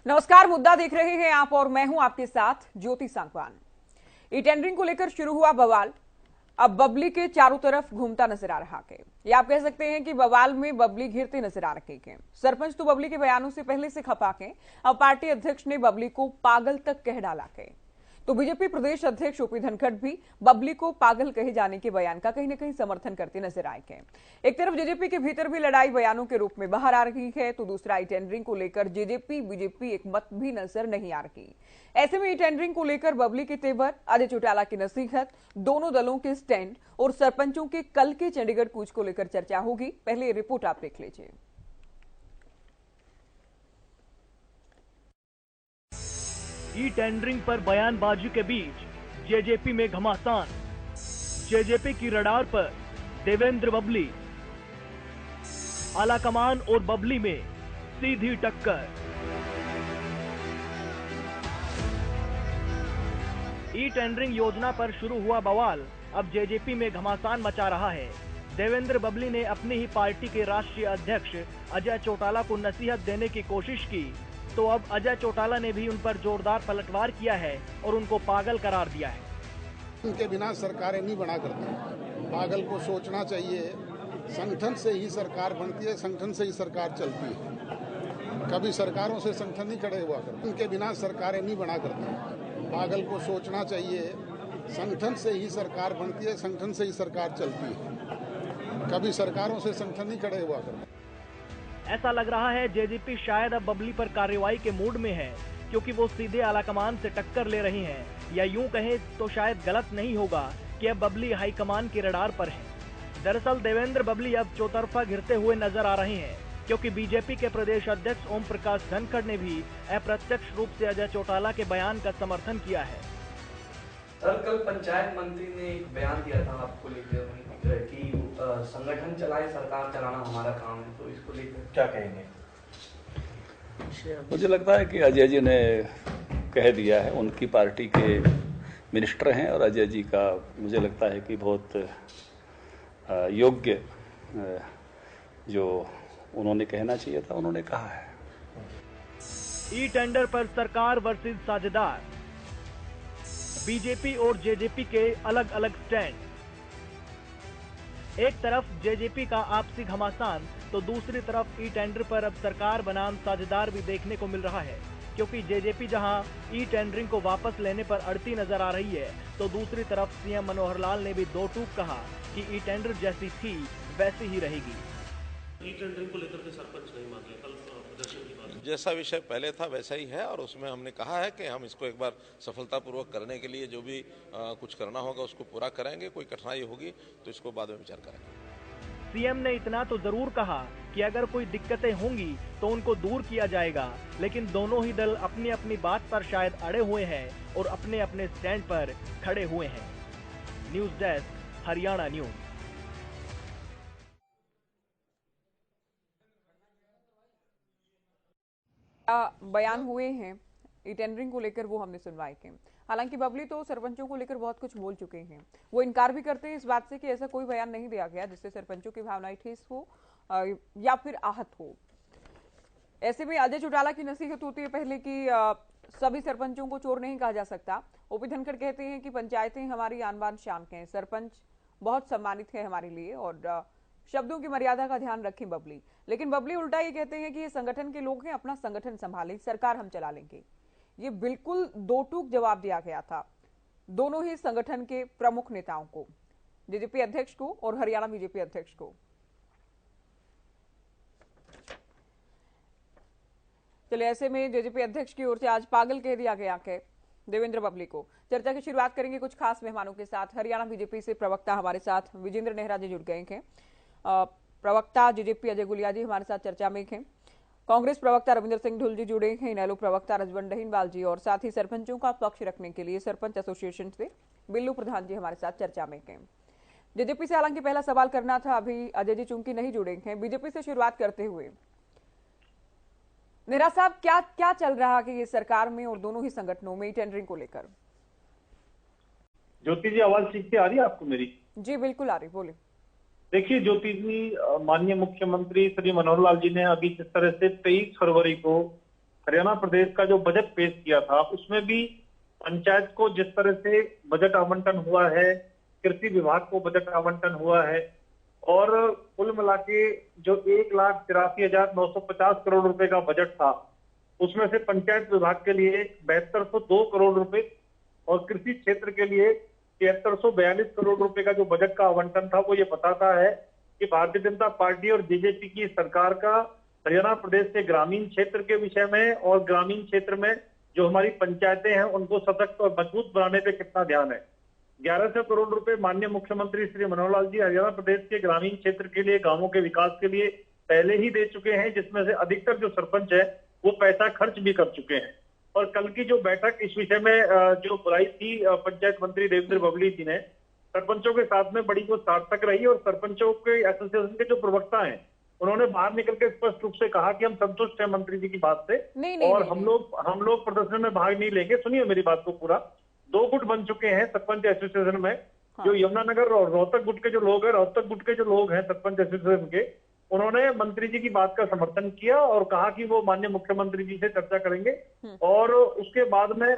नमस्कार, मुद्दा देख रहे हैं आप और मैं हूं आपके साथ ज्योति सांगवान। ई टेंडरिंग को लेकर शुरू हुआ बवाल अब बबली के चारों तरफ घूमता नजर आ रहा है। या आप कह सकते हैं कि बवाल में बबली घिरते नजर आ रहे हैं। सरपंच तो बबली के बयानों से पहले से खपा के अब पार्टी अध्यक्ष ने बबली को पागल तक कह डाला है। तो बीजेपी प्रदेश अध्यक्ष ओपी धनखड़ भी बबली को पागल कहे जाने के बयान का कहीं न कहीं समर्थन करते नजर आए हैं। एक तरफ जेजेपी के भीतर भी लड़ाई बयानों के रूप में बाहर आ रही है, तो दूसरा ई टेंडरिंग को लेकर जेजेपी बीजेपी एक मत भी नजर नहीं आ रही। ऐसे में ई टेंडरिंग को लेकर बबली के तेवर, अजय चौटाला की नसीहत, दोनों दलों के स्टैंड और सरपंचों के कल के चंडीगढ़ कूच को लेकर चर्चा होगी। पहले ये रिपोर्ट आप देख लीजिए। ई टेंडरिंग पर बयानबाजी के बीच जेजेपी में घमासान। जेजेपी की रडार पर देवेंद्र बबली, आलाकमान और बबली में सीधी टक्कर। ई टेंडरिंग योजना पर शुरू हुआ बवाल अब जेजेपी में घमासान मचा रहा है। देवेंद्र बबली ने अपनी ही पार्टी के राष्ट्रीय अध्यक्ष अजय चौटाला को नसीहत देने की कोशिश की, तो अब अजय चौटाला ने भी उन पर जोरदार पलटवार किया है और उनको पागल करार दिया है। उनके बिना सरकारें नहीं बना करती। पागल को सोचना चाहिए, संगठन से ही सरकार बनती है, संगठन से ही सरकार चलती है। कभी सरकारों से संगठन नहीं खड़े हुआ करते। उनके बिना सरकारें नहीं बना करती। पागल को सोचना चाहिए, संगठन से ही सरकार बनती है, संगठन से ही सरकार चलती है। कभी सरकारों से संगठन नहीं खड़े हुआ करते। ऐसा लग रहा है जेजेपी शायद अब बबली पर कार्रवाई के मूड में है, क्योंकि वो सीधे आलाकमान से टक्कर ले रही हैं। या यूं कहें तो शायद गलत नहीं होगा कि अब बबली हाईकमान के रडार पर है। दरअसल देवेंद्र बबली अब चौतरफा घिरते हुए नजर आ रहे हैं, क्योंकि बीजेपी के प्रदेश अध्यक्ष ओम प्रकाश धनखड़ ने भी अप्रत्यक्ष रूप से अजय चौटाला के बयान का समर्थन किया है। सर, कल पंचायत मंत्री ने एक बयान दिया था आपको लेकर कि संगठन चलाए, सरकार चलाना हमारा काम है, तो इसको लेकर क्या कहेंगे? मुझे लगता है कि अजय जी ने कह दिया है। उनकी पार्टी के मिनिस्टर हैं और अजय जी का मुझे लगता है कि बहुत योग्य जो उन्होंने कहना चाहिए था उन्होंने कहा है। ई टेंडर पर सरकार वर्सेस साझेदार, बीजेपी और जेजेपी के अलग अलग स्टैंड। एक तरफ जेजेपी का आपसी घमासान, तो दूसरी तरफ ई टेंडर पर अब सरकार बनाम साझेदार भी देखने को मिल रहा है, क्योंकि जेजेपी जहां ई टेंडरिंग को वापस लेने पर अड़ती नजर आ रही है, तो दूसरी तरफ सीएम मनोहर लाल ने भी दो टूक कहा कि ई टेंडर जैसी थी वैसी ही रहेगी। ई टेंडरिंग को लेकर के सरपंच नहीं मान रहे, कल प्रदर्शन की बात। जैसा विषय पहले था वैसा ही है, और उसमें हमने कहा है कि हम इसको एक बार सफलतापूर्वक करने के लिए जो भी कुछ करना होगा उसको पूरा करेंगे। कोई कठिनाई होगी तो इसको बाद में विचार करेंगे। सीएम ने इतना तो जरूर कहा कि अगर कोई दिक्कतें होंगी तो उनको दूर किया जाएगा, लेकिन दोनों ही दल अपनी अपनी बात पर शायद अड़े हुए हैं और अपने अपने स्टैंड पर खड़े हुए हैं। News desk, Haryana news. बयान हुए हैं ई टेंडरिंग को लेकर वो हमने सुनवाई के। हालांकि बबली तो सरपंचों को लेकर बहुत कुछ बोल चुके हैं। वो इनकार भी करते हैं इस बात से कि ऐसा कोई बयान नहीं दिया गया जिससे सरपंचों की भावनाएं ठेस हो या फिर आहत हो। ऐसे में अजय चौटाला की नसीहत होती है पहले कि सभी सरपंचों को चोर नहीं कहा जा सकता। ओपी धनखड़ कहते हैं कि पंचायतें हमारी आन बान शान हैं, सरपंच बहुत सम्मानित है हमारे लिए और शब्दों की मर्यादा का ध्यान रखें बबली। लेकिन बबली उल्टा ये कहते हैं कि ये संगठन के लोग हैं, अपना संगठन संभालें, सरकार हम चला लेंगे। ये बिल्कुल दो टूक जवाब दिया गया था दोनों ही संगठन के प्रमुख नेताओं को, जेजेपी अध्यक्ष को और हरियाणा बीजेपी अध्यक्ष को। चलिए, ऐसे में जेजेपी अध्यक्ष की ओर से आज पागल कह दिया गया है देवेंद्र बबली को। चर्चा की शुरुआत करेंगे कुछ खास मेहमानों के साथ। हरियाणा बीजेपी से प्रवक्ता हमारे साथ विजेंद्र नेहरा जी जुड़ गए हैं। प्रवक्ता जेजेपी अजय गुलिया जी हमारे साथ चर्चा में हैं। कांग्रेस प्रवक्ता रविंद्र सिंह ढुल जी जुड़े हैं। इनेलो प्रवक्ता रजवंत दहीनवाल जी और साथ ही सरपंचों का पक्ष रखने के लिए सरपंच एसोसिएशन से बिल्लू प्रधान जी हमारे साथ चर्चा में हैं। जेजेपी से हालांकि पहला सवाल करना था, अभी अजय जी चूंकि नहीं जुड़े हैं। बीजेपी से शुरुआत करते हुए नेहरा साहब, क्या चल रहा है ये सरकार में और दोनों ही संगठनों में टेंडरिंग को लेकर? ज्योति जी, आवाज ठीक से आ रही है आपको मेरी? जी बिल्कुल आ रही, बोले। देखिए ज्योति जी, माननीय मुख्यमंत्री श्री मनोहर लाल जी ने अभी जिस तरह से 23 फरवरी को हरियाणा प्रदेश का जो बजट पेश किया था उसमें भी पंचायत को जिस तरह से बजट आवंटन हुआ है, कृषि विभाग को बजट आवंटन हुआ है और कुल मिला के जो 1,83,950 करोड़ रुपए का बजट था उसमें से पंचायत विभाग के लिए 7202 करोड़ रुपए और कृषि क्षेत्र के लिए 7342 करोड़ रुपए का जो बजट का आवंटन था वो ये बताता है कि भारतीय जनता पार्टी और बीजेपी की सरकार का हरियाणा प्रदेश के ग्रामीण क्षेत्र के विषय में और ग्रामीण क्षेत्र में जो हमारी पंचायतें हैं उनको सशक्त और मजबूत बनाने पे कितना ध्यान है। 1100 करोड़ रुपए माननीय मुख्यमंत्री श्री मनोहर लाल जी हरियाणा प्रदेश के ग्रामीण क्षेत्र के लिए, गांवों के विकास के लिए पहले ही दे चुके हैं, जिसमें से अधिकतर जो सरपंच है वो पैसा खर्च भी कर चुके हैं। और कल की जो बैठक इस विषय में जो बुलाई थी पंचायत मंत्री देवेंद्र बबली जी ने, सरपंचों के साथ में बड़ी वो सार्थक रही और सरपंचों के एसोसिएशन के जो प्रवक्ता हैं उन्होंने बाहर निकल के स्पष्ट रूप से कहा कि हम संतुष्ट हैं मंत्री जी की बात से और हम लोग प्रदर्शन में भाग नहीं लेंगे। सुनिए मेरी बात को पूरा। 2 गुट बन चुके हैं सरपंच एसोसिएशन में। जो यमुनानगर और रोहतक गुट के जो लोग हैं, रोहतक गुट के जो लोग हैं सरपंच एसोसिएशन के, उन्होंने मंत्री जी की बात का समर्थन किया और कहा कि वो माननीय मुख्यमंत्री जी से चर्चा करेंगे और उसके बाद में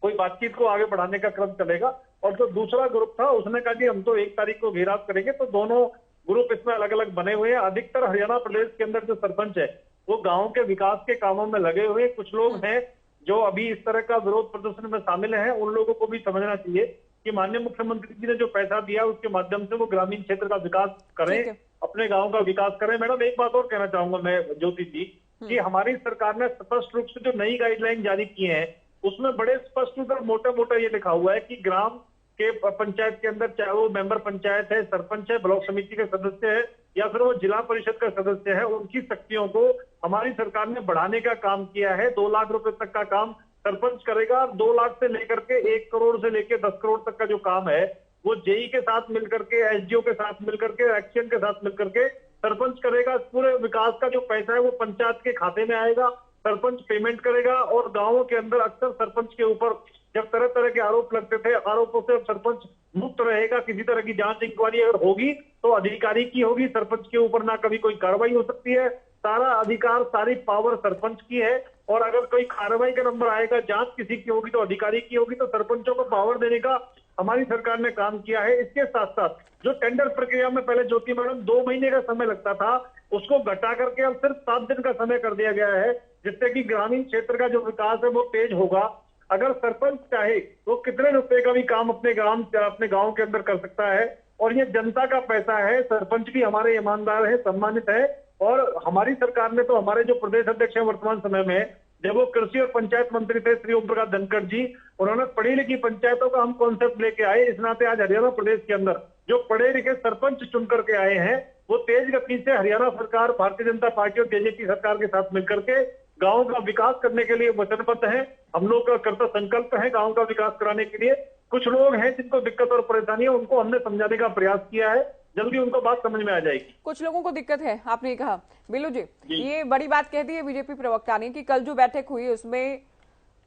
कोई बातचीत को आगे बढ़ाने का क्रम चलेगा। और जो दूसरा ग्रुप था उसने कहा कि हम तो 1 तारीख को घेराव करेंगे। तो दोनों ग्रुप इसमें अलग अलग बने हुए हैं। अधिकतर हरियाणा प्रदेश के अंदर जो सरपंच है वो गांव के विकास के कामों में लगे हुए। कुछ लोग हैं जो अभी इस तरह का विरोध प्रदर्शन में शामिल हैं, उन लोगों को भी समझना चाहिए कि माननीय मुख्यमंत्री जी ने जो पैसा दिया उसके माध्यम से वो ग्रामीण क्षेत्र का विकास करें, अपने गांव का विकास करें। मैडम एक बात और कहना चाहूंगा मैं ज्योति जी कि हमारी सरकार ने स्पष्ट रूप से जो नई गाइडलाइन जारी की है उसमें बड़े स्पष्ट रूप से मोटा ये लिखा हुआ है कि ग्राम के पंचायत के अंदर, चाहे वो मेंबर पंचायत है, सरपंच है, ब्लॉक समिति के सदस्य है या फिर वो जिला परिषद का सदस्य है, उनकी शक्तियों को हमारी सरकार ने बढ़ाने का काम किया है। 2 लाख रुपए तक का काम सरपंच करेगा। 2 लाख से लेकर के 1 करोड़ से लेकर 10 करोड़ तक का जो काम है वो जेई के साथ मिलकर के, एसडीओ के साथ मिलकर के, एक्शन के साथ मिलकर के सरपंच करेगा। पूरे विकास का जो पैसा है वो पंचायत के खाते में आएगा, सरपंच पेमेंट करेगा। और गांवों के अंदर अक्सर सरपंच के ऊपर जब तरह तरह के आरोप लगते थे, आरोपों से सरपंच मुक्त रहेगा। किसी तरह की जांच इंक्वायरी अगर होगी तो अधिकारी की होगी, सरपंच के ऊपर ना कभी कोई कार्रवाई हो सकती है। सारा अधिकार, सारी पावर सरपंच की है और अगर कोई कार्रवाई का नंबर आएगा, जांच किसी की होगी तो अधिकारी की होगी। तो सरपंचों को पावर देने का हमारी सरकार ने काम किया है। इसके साथ साथ जो टेंडर प्रक्रिया में पहले ज्योति मैडम 2 महीने का समय लगता था उसको घटा करके अब सिर्फ 7 दिन का समय कर दिया गया है, जिससे कि ग्रामीण क्षेत्र का जो विकास है वो तेज होगा। अगर सरपंच चाहे तो कितने रुपए का भी काम अपने गांव के अंदर कर सकता है और ये जनता का पैसा है। सरपंच भी हमारे ईमानदार है, सम्मानित है। और हमारी सरकार ने तो, हमारे जो प्रदेश अध्यक्ष है वर्तमान समय में, जब वो कृषि और पंचायत मंत्री थे श्री ओम प्रकाश धनखड़ जी, उन्होंने पढ़ी लिखी पंचायतों का हम कॉन्सेप्ट लेके आए। इस नाते आज हरियाणा प्रदेश के अंदर जो पढ़े लिखे सरपंच चुन करके आए हैं वो तेज गति से हरियाणा सरकार, भारतीय जनता पार्टी और बीजेपी सरकार के साथ मिलकर के गांव का विकास करने के लिए वचनबद्ध है। हम लोग का कर्तव्य संकल्प है गांव का विकास कराने के लिए। कुछ लोग हैं जिनको दिक्कत और परेशानी है, उनको हमने समझाने का प्रयास किया है, जल्दी उनको बात समझ में आ जाएगी। कुछ लोगों को दिक्कत है, आपने कहा। बिल्लू जी, ये बड़ी बात कह दी है बीजेपी प्रवक्ता ने कि कल जो बैठक हुई उसमें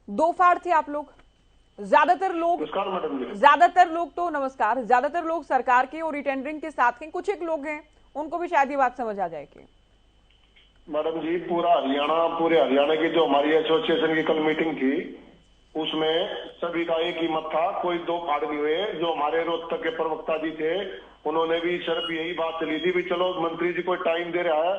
2 फाड़ थे आप लोग। ज्यादातर लोग सरकार के और रीटेंडरिंग के साथ हैं, कुछ एक लोग हैं उनको भी शायद ये बात समझ आ जाएगी। मैडम जी, पूरे हरियाणा की जो हमारी एसोसिएशन की कल मीटिंग थी उसमें सभी का एक ही मत था, कोई 2 फाड़ नहीं हुए। जो हमारे रोहतक के प्रवक्ता जी थे उन्होंने भी सिर्फ यही बात चली थी भी चलो मंत्री जी कोई टाइम दे रहा है,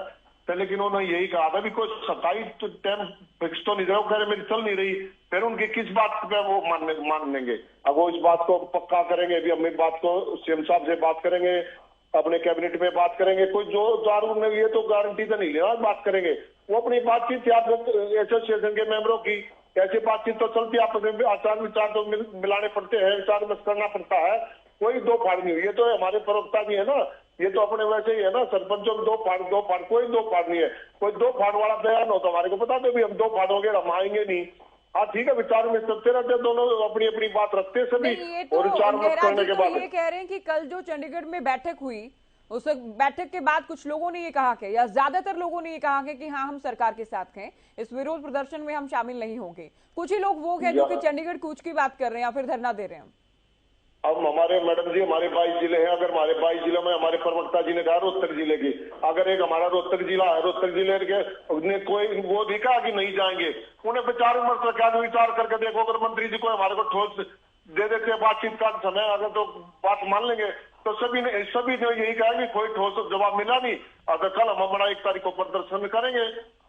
तो लेकिन उन्होंने यही कहा था भी कोई 27 टाइम फिक्स तो नहीं दे रहा, कह रहे मेरी चल नहीं रही। फिर उनकी किस बात पे वो मान लेंगे? अब वो इस बात को पक्का करेंगे, अभी हम इस बात को सीएम साहब से बात करेंगे, अपने कैबिनेट में बात करेंगे। कोई जो दारू ने लिए तो गारंटी तो नहीं लेना, बात करेंगे। वो अपनी बातचीत थी आप एसोसिएशन के मेंबरों की, ऐसी बातचीत तो चलती है, आपस में आचार विचार तो मिलाने पड़ते हैं, विचार मत करना पड़ता है। कोई 2 फाड़ नहीं हुई। ये तो हमारे प्रवक्ता भी है ना, ये तो अपने वैसे ही है ना, सरपंचों में 2 फाड़, कोई 2 फाड़ नहीं है। कोई 2 फाड़ वाला बयान हो तो हमारे को बता दो भी हम 2 फाड़ हो गए, हम आएंगे नहीं। हाँ ठीक है, विचार में चलते रहते, दोनों अपनी अपनी बात रखते सभी। और विचार मत करने के बाद ये कह रहे हैं कि कल जो चंडीगढ़ में बैठक हुई उस बैठक के बाद कुछ लोगों ने ये कहा कि, या ज्यादातर लोगों ने ये कहा कि हाँ हम सरकार के साथ हैं, इस विरोध प्रदर्शन में हम शामिल नहीं होंगे। कुछ ही लोग वो हैं जो कि चंडीगढ़ कूच की बात कर रहे हैं या फिर धरना दे रहे हैं। अब हमारे मैडम जी हमारे 22 जिले हैं, अगर हमारे 22 जिलों में हमारे प्रवक्ता जी ने कहा रोहतक जिले की, अगर एक हमारा रोहतक जिला है, रोहतक जिले के कोई वो नहीं कहा कि नहीं जाएंगे, उन्हें विचार विमर्श क्या विचार करके देखो, अगर मंत्री जी को हमारे को ठोस दे देते बातचीत का समय, अगर तो बात मान लेंगे तो सभी ने यही कहा कि कोई ठोस जवाब मिला नहीं, अगर कल हम हमारा 1 तारीख को प्रदर्शन करेंगे।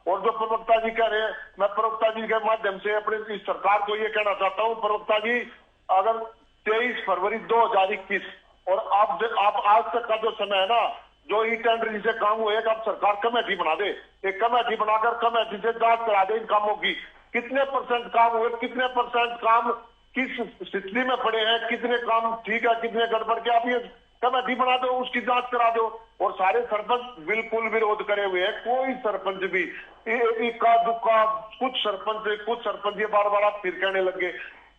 और जो प्रवक्ता जी कह रहे हैं, मैं प्रवक्ता जी के माध्यम से अपनी सरकार को ये कहना चाहता हूँ, प्रवक्ता जी अगर 23 फरवरी 2021 और आप आज तक का जो समय है ना, जो ई टेंडर जिसे काम हुए, अब सरकार कमेटी बना दे, एक कमेटी बनाकर कमेटी से जांच करा दे इन कामों की, कितने % काम हुए, कितने % काम किस स्थिति में पड़े हैं, कितने काम ठीक है, कितने गड़बड़ के, आप ये कमेटी बना दो, उसकी जांच करा दो। और सारे सरपंच बिल्कुल विरोध करे हुए हैं, कोई सरपंच भी इक्का दुक्का, कुछ सरपंच ये बार आप फिर कहने लगे,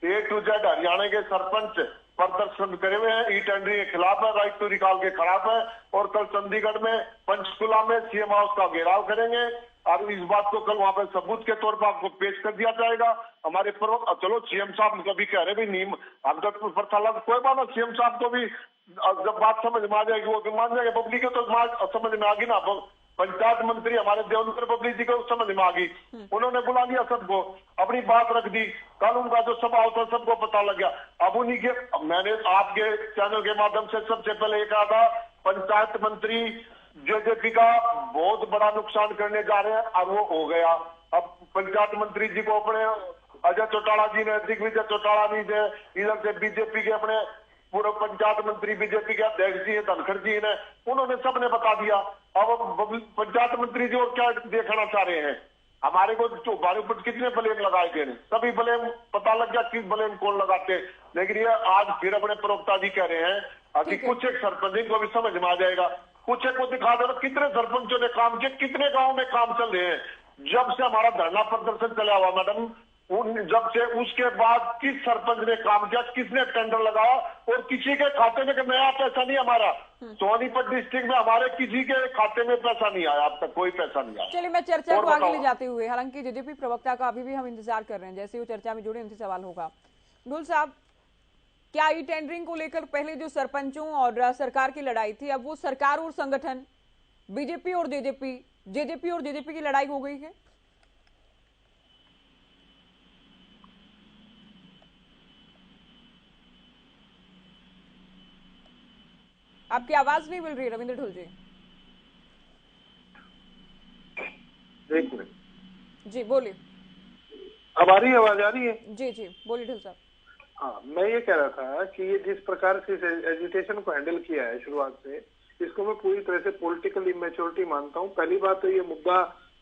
A to Z हरियाणा के सरपंच प्रदर्शन करे हुए हैं, ई टेंडरिंग के खिलाफ है, राइट टू रिकॉल के खिलाफ है, और कल चंडीगढ़ में पंचकुला में सीएम हाउस का घेराव करेंगे, और इस बात को कल वहां पर सबूत के तौर पर आपको पेश कर दिया जाएगा। हमारे चलो सीएम साहब कभी कह रहे भी नीम हम तो प्रथा लग, कोई बात ना, सीएम साहब को भी जब बात समझ में आ जाएगी वो मान जाएंगे, पब्लिक को तो समझ में आ गई ना। पंचायत मंत्री हमारे देवेंद्र पब्लिक जी को समझ में आ गई, उन्होंने बुला लिया सबको, अपनी बात रख दी, कल उनका जो सभा होता सबको पता लग गया। अब उन्हीं के मैंने आपके चैनल के माध्यम से सबसे पहले ये कहा था, पंचायत मंत्री जेजेपी का बहुत बड़ा नुकसान करने जा रहे हैं, अब वो हो गया। अब पंचायत मंत्री जी को अपने अजय चौटाला जी ने, दिग्विजय चौटाला जी ने, इधर से बीजेपी के अपने पूर्व पंचायत मंत्री बीजेपी के अध्यक्ष जी धनखड़ जी ने, उन्होंने सबने बता दिया। अब पंचायत मंत्री जी और क्या देखना चाह रहे हैं, हमारे को हमारे ऊपर कितने ब्लेम लगाए गए, सभी ब्लेम पता लग गया किस ब्लेम कौन लगाते। लेकिन ये आज फिर अपने प्रवक्ता जी कह रहे हैं कि कुछ एक सरपंच को भी समझ में आ जाएगा, कुछ एक को दिखा देना कितने सरपंचों ने काम किए, कितने गाँव में काम चल रहे हैं। जब से हमारा धरना प्रदर्शन चला हुआ मैडम, जब से उसके बाद किस सरपंच ने काम किया, किसने टेंडर लगाया, और किसी के खाते में नया पैसा नहीं हमारा सोनीपत डिस्ट्रिक्ट में हमारे किसी के खाते में पैसा नहीं आया, अब तक कोई पैसा नहीं आया। चलिए मैं चर्चा को आगे ले जाते हुए, हालांकि जेजेपी प्रवक्ता का अभी भी हम इंतजार कर रहे हैं, जैसे वो चर्चा में जुड़े उनसे सवाल होगा। ढोल साहब, क्या ई टेंडरिंग को लेकर पहले जो सरपंचों और सरकार की लड़ाई थी, अब वो सरकार और संगठन बीजेपी और जेजेपी की लड़ाई हो गई है? आपकी आवाज नहीं मिल रही रविंद्र ढोल जी। एक मिनट जी बोलिए। अब आ रही है, आवाज आ रही है? जी जी बोलिए ढोल साहब। हाँ, मैं ये कह रहा था कि ये जिस प्रकार से एजुटेशन को हैंडल किया है शुरुआत से, इसको मैं पूरी तरह से पॉलिटिकल इमेच्योरिटी मानता हूँ। पहली बात तो ये मुद्दा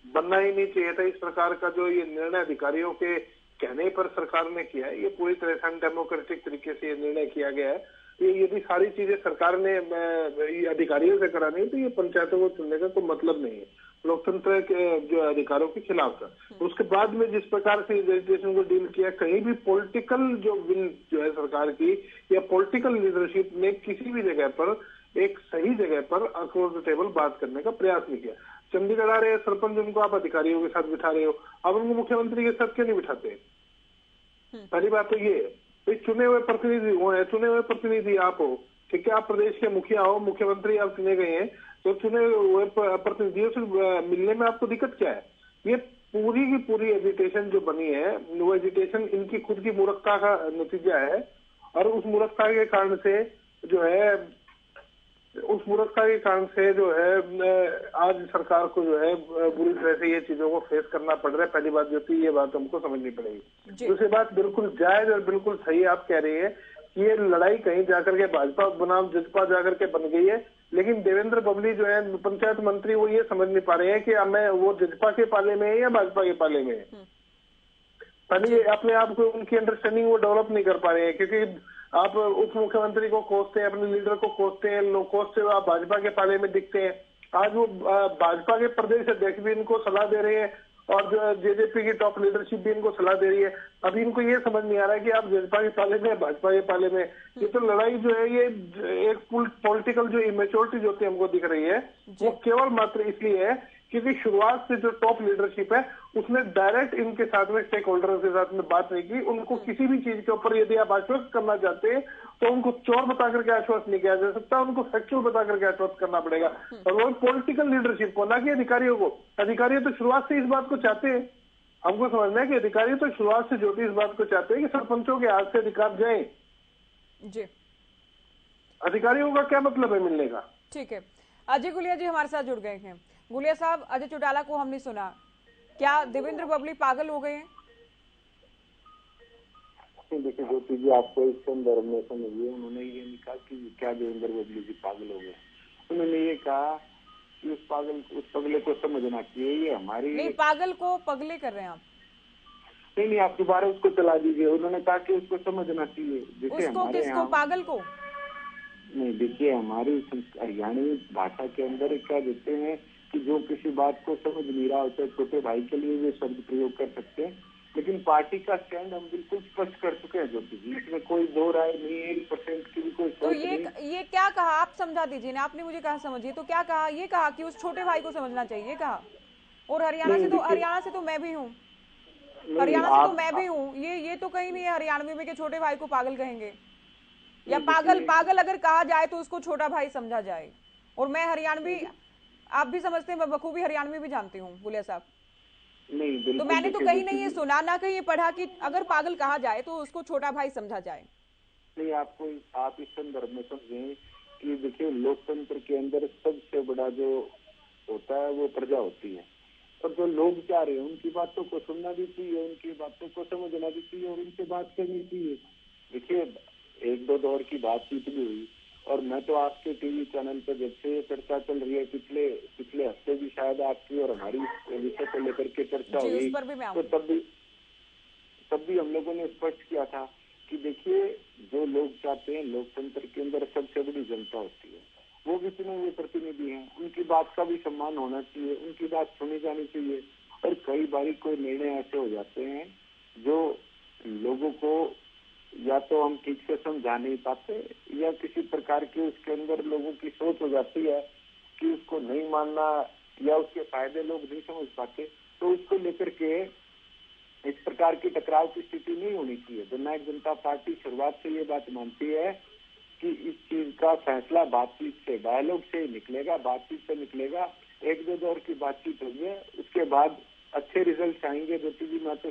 बनना ही नहीं चाहिए था, इस प्रकार का जो ये निर्णय अधिकारियों के कहने पर सरकार ने किया है, ये पूरी तरह से अनडेमोक्रेटिक तरीके से ये निर्णय किया गया है। ये यदि सारी चीजें सरकार ने अधिकारियों से करानी है तो ये पंचायतों को चुनने का कोई मतलब नहीं है, लोकतंत्र के जो अधिकारों के खिलाफ था। उसके बाद में जिस प्रकार से एजुकेशन को डील किया, कहीं भी पॉलिटिकल जो विल जो है सरकार की या पॉलिटिकल लीडरशिप ने किसी भी जगह पर एक सही जगह पर अक्रॉस द टेबल बात करने का प्रयास नहीं किया। चंडीगढ़ आ रहे हैं सरपंच, उनको आप अधिकारियों के साथ बिठा रहे हो, अब उनको मुख्यमंत्री के साथ क्यों नहीं बिठाते? पहली बात तो ये है, चुने हुए प्रतिनिधि वो है, चुने हुए प्रतिनिधि आप हो, ठीक है, आप प्रदेश के मुखिया हो, मुख्यमंत्री आप चुने गए हैं, तो चुने हुए प्रतिनिधियों से मिलने में आपको दिक्कत क्या है? ये पूरी की पूरी एजुटेशन जो बनी है, वो एजुटेशन इनकी खुद की मूर्खता का नतीजा है, और उस मूर्खता के कारण से जो है आज सरकार को जो है बुरी तरह से ये चीजों को फेस करना पड़ रहा है। पहली बात जो थी, ये बात हमको समझनी पड़ेगी। दूसरी बात बिल्कुल जायज और बिल्कुल सही आप कह रही है कि ये लड़ाई कहीं जाकर के भाजपा बनाम जजपा जाकर के बन गई है, लेकिन देवेंद्र बबली जो है पंचायत मंत्री, वो ये समझ नहीं पा रहे हैं कि हमें वो जजपा के पाले में है या भाजपा के पाले में है। पहले अपने आप को उनकी अंडरस्टैंडिंग वो डेवलप नहीं कर पा रहे हैं, क्योंकि आप उप मुख्यमंत्री को कोसते हैं, अपने लीडर को कोसते हैं, लोग कोसते हुए आप भाजपा के पाले में दिखते हैं। आज वो भाजपा के प्रदेश अध्यक्ष भी इनको सलाह दे रहे हैं, और जो जेजेपी की टॉप लीडरशिप भी इनको सलाह दे रही है। अभी इनको ये समझ नहीं आ रहा है कि आप जजपा के पाले में, भाजपा के पाले में। ये तो लड़ाई जो है, ये एक पॉलिटिकल जो इमेच्योरिटी जो हमको दिख रही है, वो केवल मात्र इसलिए है क्योंकि शुरुआत से जो टॉप लीडरशिप है उसने डायरेक्ट इनके साथ में स्टेक होल्डर्स के साथ में बात नहीं की। उनको किसी भी चीज के ऊपर यदि आप आश्वस्त करना चाहते हैं तो उनको चोर बता करके आश्वस्त नहीं किया जा सकता, उनको फैक्चुअल बता करके आश्वस्त करना पड़ेगा। और वो पॉलिटिकल लीडरशिप को, ना कि अधिकारियों को। अधिकारी तो शुरुआत से इस बात को चाहते हैं, हमको समझना है कि अधिकारी तो शुरुआत से ज्योति इस बात को चाहते हैं कि सरपंचों के हाथ से अधिकार जाए। जी, अधिकारियों का क्या मतलब है मिलने का? ठीक है। अजय गुलिया जी हमारे साथ जुड़ गए हैं। गुलिया साहब, अजय चौटाला को हमने सुना, क्या देवेंद्र बबली पागल हो गए हैं? देखिए ज्योति जी, आपको इस संदर्भ में समझिए, उन्होंने ये नहीं कहा कि क्या देवेंद्र बबली जी पागल हो गए। उन्होंने ये कहा कि उस पगले को समझना चाहिए, ये हमारी नहीं, पागल को पगले कर रहे हैं आप। नहीं, आप दोबारा उसको चला दीजिए। उन्होंने कहा कि उसको समझना चाहिए। उसको किसको? पागल को? नहीं, देखिए हमारी हरियाणवी भाषा के अंदर क्या देते हैं कि जो किसी बात को समझ नहीं रहा होता है, छोटे भाई के लिए वे शब्द प्रयोग कर सकते हैं। लेकिन पार्टी का स्टैंड हम बिल्कुल स्पष्ट कर चुके हैं ज्योति जी, इसमें कोई दो राय नहीं है, 1% की भी कोई तो ये क्या कहा, आप समझा दीजिए ना। आपने मुझे कहा समझिए, तो क्या कहा? ये कहा कि उस छोटे भाई को समझना चाहिए, कहा। और हरियाणा से तो मैं भी हूँ, हरियाणा से तो मैं भी हूँ। ये तो कहीं नहीं है हरियाणवी में कि छोटे भाई को पागल कहेंगे, या पागल अगर कहा जाए तो उसको छोटा भाई समझा जाए। और मैं हरियाणवी, आप भी समझते हैं, मैं बखूबी हरियाणवी भी जानती हूँ गुलिया साहब। नहीं, तो मैंने तो कहीं नहीं ये सुना, ना कहीं पढ़ा कि अगर पागल कहा जाए तो उसको छोटा भाई समझा जाए। नहीं, आप इस संदर्भ में समझें कि देखिए लोकतंत्र के अंदर सबसे बड़ा जो होता है वो प्रजा होती है, और जो लोग चाह रहे हैं उनकी बातों को सुनना भी चाहिए, उनकी बातों को समझना भी चाहिए और उनसे बात करनी चाहिए। देखिए 1-2 दौर की बातचीत भी हुई, और मैं तो आपके टीवी चैनल पर जब से ये चर्चा चल रही है, पिछले हफ्ते भी शायद आपकी और हमारी विषय को लेकर के चर्चा हुई, तो तब भी हम लोगों ने स्पष्ट किया था कि देखिए जो लोग चाहते हैं, लोकतंत्र के अंदर सबसे बड़ी जनता होती है, वो भी चुने हुए प्रतिनिधि हैं, उनकी बात का भी सम्मान होना चाहिए, उनकी बात सुनी जानी चाहिए। और कई बारी कोई निर्णय ऐसे हो जाते हैं जो लोगों को या तो हम ठीक से समझा नहीं पाते, या किसी प्रकार की उसके अंदर लोगों की सोच हो जाती है कि उसको नहीं मानना, या उसके फायदे लोग नहीं समझ पाते, तो उसको लेकर के इस प्रकार की टकराव की स्थिति नहीं होनी चाहिए। जननायक जनता पार्टी शुरुआत से ये बात मानती है कि इस चीज का फैसला बातचीत से, डायलॉग से निकलेगा, बातचीत से निकलेगा। 1-2 दौर की बातचीत होगी, उसके बाद अच्छे रिजल्ट आएंगे। ज्योति जी, मैं तो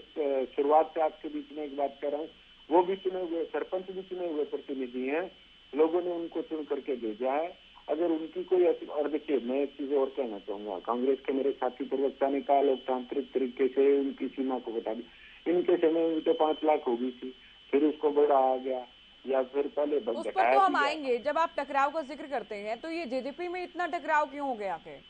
शुरुआत से आपके बीच में एक बात कर रहा हूँ, वो भी चुने हुए सरपंच भी चुने हुए प्रतिनिधि हैं, लोगों ने उनको चुन करके भेजा है। अगर उनकी कोई और देखिए, मैं एक चीज और कहना चाहूंगा, कांग्रेस के मेरे साथी प्रवक्ता ने कहा लोकतांत्रिक तरीके से उनकी सीमा को बता दी। इनके समय में तो 5 लाख हो गई थी, फिर उसको बढ़ा आ गया, या फिर पहले उस पर तो हम आएंगे। जब आप टकराव का जिक्र करते हैं तो ये जेजेपी में इतना टकराव क्यों हो गया है?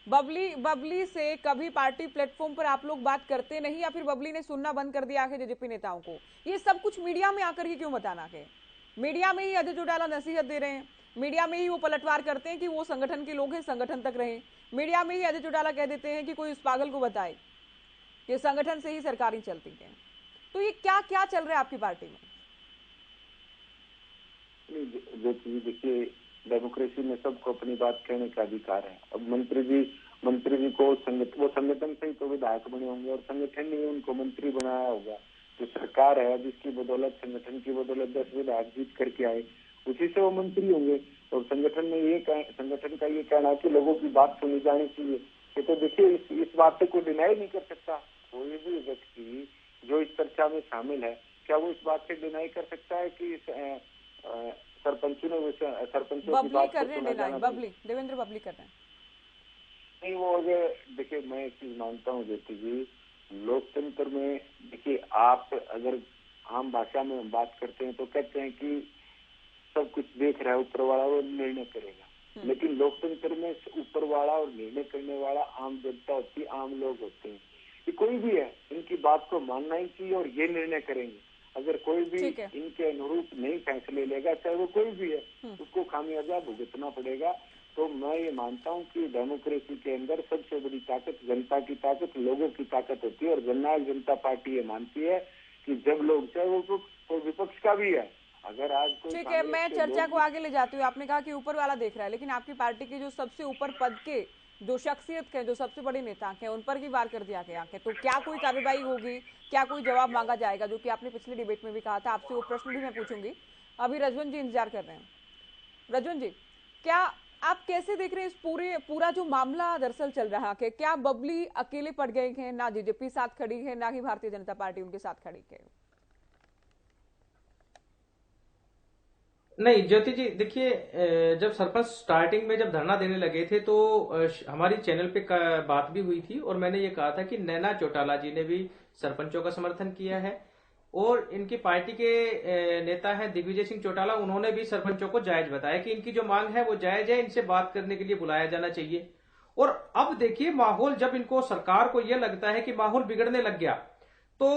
बबली से कभी पार्टी प्लेटफॉर्म पर आप लोग बात करते नहीं, या फिर बबली ने सुनना बंद कर दिया है जेजेपी नेताओं को? ये सब कुछ मीडिया में आकर ही क्यों बताना है? मीडिया में ही अजय चौटाला नसीहत दे रहे हैं, मीडिया में ही वो पलटवार करते हैं कि वो संगठन के लोग हैं, संगठन तक रहे। मीडिया में ही अजय चौटाला कह देते हैं कि कोई उस पागल को बताए कि संगठन से ही सरकारें चलती है। तो ये क्या क्या चल रहा है आपकी पार्टी में? देखिए, डेमोक्रेसी में सबको अपनी बात कहने का अधिकार है। अब मंत्री जी को वो संगठन से ही तो विधायक बने होंगे, और संगठन ने उनको मंत्री बनाया होगा। जो सरकार है जिसकी बदौलत, संगठन की बदौलत 10 विधायक जीत करके आए, उसी से वो मंत्री होंगे। और संगठन का ये कहना है कि लोगों की बात सुनी जानी चाहिए। ये तो देखिए इस बात से कोई डिनाई नहीं कर सकता। कोई भी व्यक्ति जो इस चर्चा में शामिल है, क्या वो इस बात से डिनाई कर सकता है कि सरपंचों की बात कर रहे हैं? देवेंद्र बबली कर रहे हैं। नहीं, वो देखिए, मैं एक चीज मानता हूँ ज्योति जी, लोकतंत्र में देखिए, आप अगर आम भाषा में हम बात करते हैं तो कहते हैं कि सब कुछ देख रहा है ऊपर वाला, वो निर्णय करेगा। लेकिन लोकतंत्र में ऊपर वाला और निर्णय करने वाला आम जनता होती है, आम लोग होते हैं। ये कोई भी है, इनकी बात को मानना ही चाहिए और ये निर्णय करेंगे। अगर कोई भी इनके अनुरूप नहीं फैसले लेगा, चाहे वो कोई भी है, उसको खामियाजा भुगतना पड़ेगा। तो मैं ये मानता हूँ कि डेमोक्रेसी के अंदर सबसे बड़ी ताकत जनता की ताकत, लोगों की ताकत होती है। और जननायक जनता पार्टी ये मानती है कि जब लोग, चाहे वो विपक्ष का भी है, अगर आज कोई, ठीक है, मैं चर्चा को आगे ले जाती हूँ। आपने कहा कि ऊपर वाला देख रहा है, लेकिन आपकी पार्टी के जो सबसे ऊपर पद के जो शख्सियत के, जो सबसे बड़े नेता हैं, उन पर ही वार कर दिया गया है, तो क्या कोई कार्रवाई होगी, क्या कोई जवाब मांगा जाएगा, जो कि आपने पिछले डिबेट में भी कहा था? आपसे वो प्रश्न भी मैं पूछूंगी। अभी रजवंत जी इंतजार कर रहे हैं। रजवंत जी, क्या आप कैसे देख रहे हैं इस पूरा जो मामला दरअसल चल रहा है? क्या बबली अकेले पड़ गए हैं? ना बीजेपी साथ खड़ी है, ना ही भारतीय जनता पार्टी उनके साथ खड़ी है। नहीं ज्योति जी, देखिए, जब सरपंच स्टार्टिंग में जब धरना देने लगे थे तो हमारी चैनल पे बात भी हुई थी और मैंने ये कहा था कि नैना चौटाला जी ने भी सरपंचों का समर्थन किया है और इनकी पार्टी के नेता हैं दिग्विजय सिंह चौटाला, उन्होंने भी सरपंचों को जायज बताया कि इनकी जो मांग है वो जायज है, इनसे बात करने के लिए बुलाया जाना चाहिए। और अब देखिए माहौल, जब इनको सरकार को यह लगता है कि माहौल बिगड़ने लग गया तो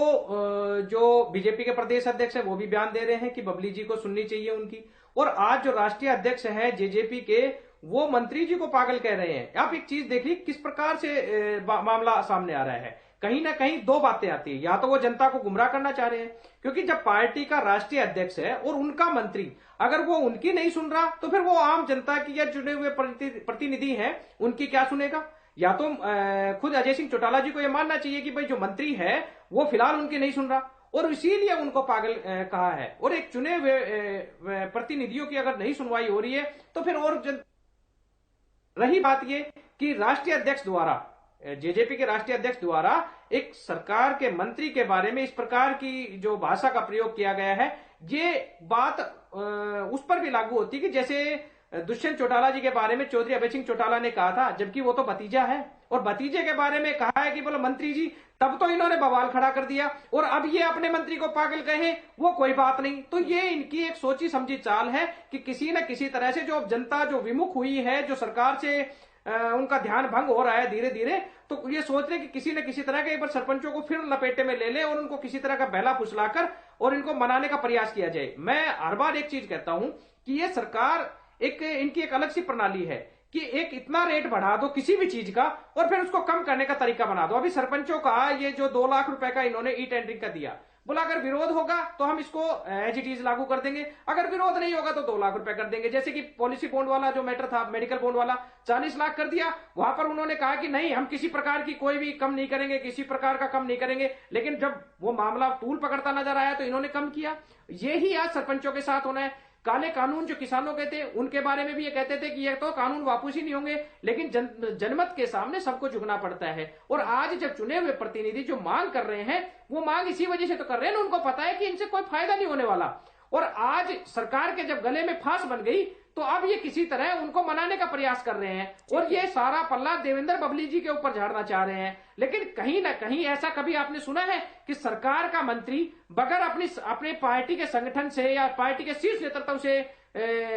जो बीजेपी के प्रदेश अध्यक्ष है वो भी बयान दे रहे हैं कि बबली जी को सुननी चाहिए उनकी, और आज जो राष्ट्रीय अध्यक्ष है जेजेपी के, वो मंत्री जी को पागल कह रहे हैं। आप एक चीज देखिए किस प्रकार से मामला सामने आ रहा है। कहीं ना कहीं दो बातें आती है, या तो वो जनता को गुमराह करना चाह रहे हैं, क्योंकि जब पार्टी का राष्ट्रीय अध्यक्ष है और उनका मंत्री अगर वो उनकी नहीं सुन रहा तो फिर वो आम जनता की या चुने हुए प्रतिनिधि हैं उनकी क्या सुनेगा। या तो खुद अजय सिंह चौटाला जी को यह मानना चाहिए कि भाई जो मंत्री है वो फिलहाल उनकी नहीं सुन रहा और इसीलिए उनको पागल कहा है, और एक चुने हुए प्रतिनिधियों की अगर नहीं सुनवाई हो रही है तो फिर और रही बात ये कि राष्ट्रीय अध्यक्ष द्वारा, जेजेपी के राष्ट्रीय अध्यक्ष द्वारा एक सरकार के मंत्री के बारे में इस प्रकार की जो भाषा का प्रयोग किया गया है, ये बात उस पर भी लागू होती है कि जैसे दुष्यंत चौटाला जी के बारे में चौधरी अभय सिंह चौटाला ने कहा था, जबकि वो तो भतीजा है, और भतीजे के बारे में कहा है कि बोलो मंत्री जी, तब तो इन्होंने बवाल खड़ा कर दिया और अब ये अपने मंत्री को पागल कहे वो कोई बात नहीं। तो ये इनकी एक सोची समझी चाल है कि किसी न किसी तरह से जो जनता जो विमुख हुई है, जो सरकार से उनका ध्यान भंग हो रहा है धीरे धीरे, तो ये सोच रहे कि किसी न किसी तरह के एक बार सरपंचों को फिर लपेटे में ले ले और उनको किसी तरह का बहला फुसलाकर और इनको मनाने का प्रयास किया जाए। मैं हर बार एक चीज कहता हूं कि ये सरकार इनकी एक अलग सी प्रणाली है कि एक इतना रेट बढ़ा दो किसी भी चीज का और फिर उसको कम करने का तरीका बना दो। अभी सरपंचों का ये जो 2 लाख रुपए का इन्होंने ई टेंडरिंग का दिया, बोला अगर विरोध होगा तो हम इसको एज इट इज लागू कर देंगे, अगर विरोध नहीं होगा तो 2 लाख रुपए कर देंगे। जैसे कि पॉलिसी बॉन्ड वाला जो मैटर था, मेडिकल बॉन्ड वाला 40 लाख कर दिया, वहां पर उन्होंने कहा कि नहीं हम किसी प्रकार की कोई भी कम नहीं करेंगे, किसी प्रकार का कम नहीं करेंगे, लेकिन जब वो मामला तूल पकड़ता नजर आया तो इन्होंने कम किया। यही आज सरपंचों के साथ होना है। काले कानून जो किसानों के थे उनके बारे में भी ये कहते थे कि ये तो कानून वापस ही नहीं होंगे, लेकिन जनमत के सामने सबको झुकना पड़ता है। और आज जब चुने हुए प्रतिनिधि जो मांग कर रहे हैं वो मांग इसी वजह से तो कर रहे हैं, उनको पता है कि इनसे कोई फायदा नहीं होने वाला। और आज सरकार के जब गले में फांस बन गई तो अब ये किसी तरह उनको मनाने का प्रयास कर रहे हैं और ये सारा पल्ला देवेंद्र बबली जी के ऊपर झाड़ना चाह रहे हैं। लेकिन कहीं ना कहीं ऐसा कभी आपने सुना है कि सरकार का मंत्री बगैर अपने पार्टी के संगठन से या पार्टी के शीर्ष नेतृत्व से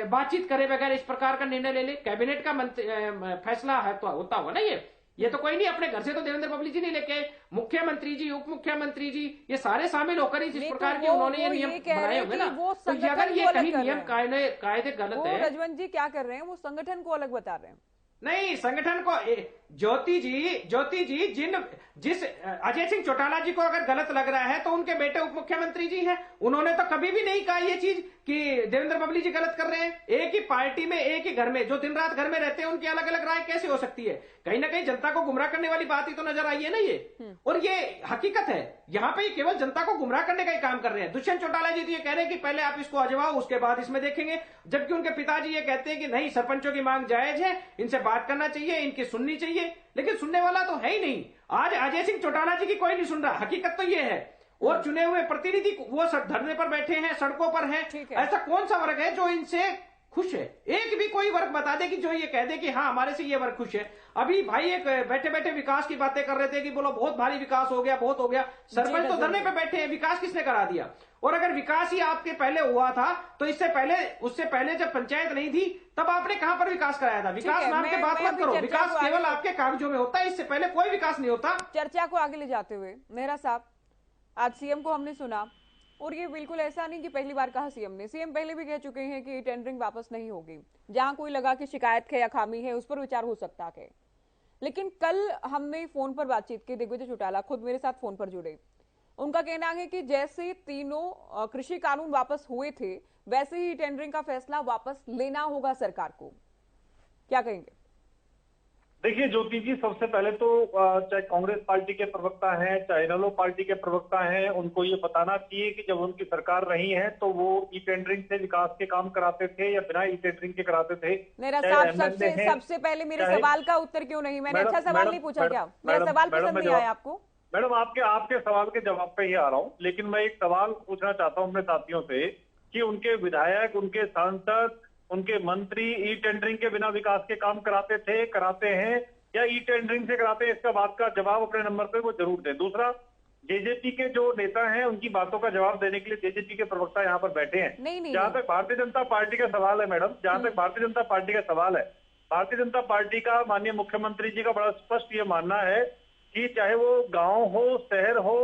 बातचीत करे बगैर इस प्रकार का निर्णय ले ले? कैबिनेट का फैसला है तो होता होगा ना ये तो कोई नहीं, अपने घर से तो देवेंद्र बबली जी नहीं लेके, मुख्यमंत्री जी, उप मुख्यमंत्री जी, ये सारे शामिल होकर इस प्रकार के उन्होंने ये नियम बनाए होंगे ना। तो अगर ये कहीं नियम कायदे गलत है, रजवंत जी क्या कर रहे हैं, वो संगठन को अलग बता रहे हैं। नहीं, संगठन को ज्योति जी जिस अजय सिंह चौटाला जी को अगर गलत लग रहा है तो उनके बेटे उप मुख्यमंत्री जी हैं, उन्होंने तो कभी भी नहीं कहा ये चीज कि देवेंद्र बबली जी गलत कर रहे हैं। एक ही पार्टी में एक ही घर में जो दिन रात घर में रहते हैं उनकी अलग अलग राय कैसे हो सकती है? कहीं ना कहीं जनता को गुमराह करने वाली बात ही तो नजर आई है ना ये, और ये हकीकत है। यहाँ पे केवल जनता को गुमराह करने का ही काम कर रहे हैं। दुष्यंत चौटाला जी तो ये कह रहे हैं कि पहले आप इसको अजवाओ उसके बाद इसमें देखेंगे, जबकि उनके पिताजी ये कहते हैं कि नहीं, सरपंचों की मांग जायज है, इनसे बात करना चाहिए, इनकी सुननी चाहिए, लेकिन सुनने वाला तो है ही नहीं। आज अजय सिंह चौटाला जी की कोई नहीं सुन रहा, हकीकत तो ये है। और चुने हुए प्रतिनिधि वो धरने पर बैठे हैं, सड़कों पर हैं। ऐसा कौन सा वर्ग है जो इनसे खुश है? एक भी कोई वर्ग बता दे कि जो ये कह दे कि हाँ हमारे से ये वर्ग खुश है। अभी भाई एक बैठे बैठे विकास की बातें कर रहे थे कि बोलो बहुत भारी विकास हो गया, बहुत हो गया। सरपंच तो धरने पे बैठे हैं, विकास किसने करा दिया? और अगर विकास ही आपके पहले हुआ था तो उससे पहले जब पंचायत नहीं थी तब आपने कहां पर विकास कराया था? विकास नाम के बात मत करो, विकास केवल आपके कागजों में होता है, इससे पहले कोई विकास नहीं होता। चर्चा को आगे ले जाते हुए मेहरा साहब, आज सीएम को हमने सुना और ये बिल्कुल ऐसा नहीं कि पहली बार कहा सीएम ने, सीएम पहले भी कह चुके हैं कि टेंडरिंग वापस नहीं होगी। जहां कोई लगा कि शिकायत है या खामी है उस पर विचार हो सकता है। लेकिन कल हमने फोन पर बातचीत की, दिग्विजय चौटाला खुद मेरे साथ फोन पर जुड़े। उनका कहना है कि जैसे तीनों कृषि कानून वापस हुए थे वैसे ही टेंडरिंग का फैसला वापस लेना होगा सरकार को। क्या कहेंगे? देखिए ज्योति जी, सबसे पहले तो चाहे कांग्रेस पार्टी के प्रवक्ता हैं, चाहे इनेलो पार्टी के प्रवक्ता हैं, उनको ये बताना चाहिए कि जब उनकी सरकार रही है तो वो ई टेंडरिंग से विकास के काम कराते थे या बिना ई टेंडरिंग के कराते थे। मेरा साहब सबसे पहले मेरे सवाल का उत्तर क्यों नहीं? मैंने अच्छा सवाल नहीं पूछा क्या? मेरा सवाल पसंद नहीं आया आपको? मैडम आपके सवाल के जवाब पे ही आ रहा हूँ, लेकिन मैं एक सवाल पूछना चाहता हूँ अपने साथियों से कि उनके विधायक, उनके सांसद, उनके मंत्री ई टेंडरिंग के बिना विकास के काम कराते थे, कराते हैं या ई टेंडरिंग से कराते हैं? इसका बात का जवाब अपने नंबर पे वो जरूर दें। दूसरा, जेजेपी के जो नेता हैं उनकी बातों का जवाब देने के लिए जेजेपी के प्रवक्ता यहाँ पर बैठे हैं। जहां तक भारतीय जनता पार्टी का सवाल है मैडम, जहां तक भारतीय जनता पार्टी का सवाल है, भारतीय जनता पार्टी का माननीय मुख्यमंत्री जी का बड़ा स्पष्ट ये मानना है कि चाहे वो गांव हो, शहर हो,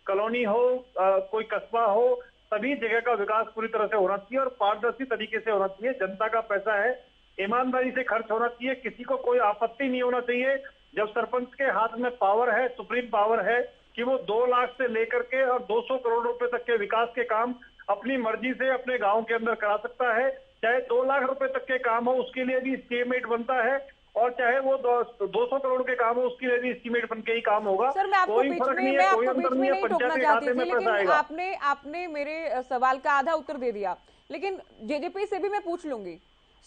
कॉलोनी हो, कोई कस्बा हो, सभी जगह का विकास पूरी तरह से होना चाहिए और पारदर्शी तरीके से होना चाहिए। जनता का पैसा है, ईमानदारी से खर्च होना चाहिए, किसी को कोई आपत्ति नहीं होना चाहिए। जब सरपंच के हाथ में पावर है, सुप्रीम पावर है कि वो 2 लाख से लेकर के और 200 करोड़ रुपए तक के विकास के काम अपनी मर्जी से अपने गांव के अंदर करा सकता है। चाहे 2 लाख रुपए तक के काम हो उसके लिए भी स्कीमेट बनता है और चाहे वो 200 करोड़ के काम हो उसके लिए भी स्कीमेट बन के ही काम होगा। सर मैं आपको बीच में नहीं टोकना चाहती थी, लेकिन आपने मेरे सवाल का आधा उत्तर दे दिया। लेकिन जेजेपी से भी मैं पूछ लूंगी,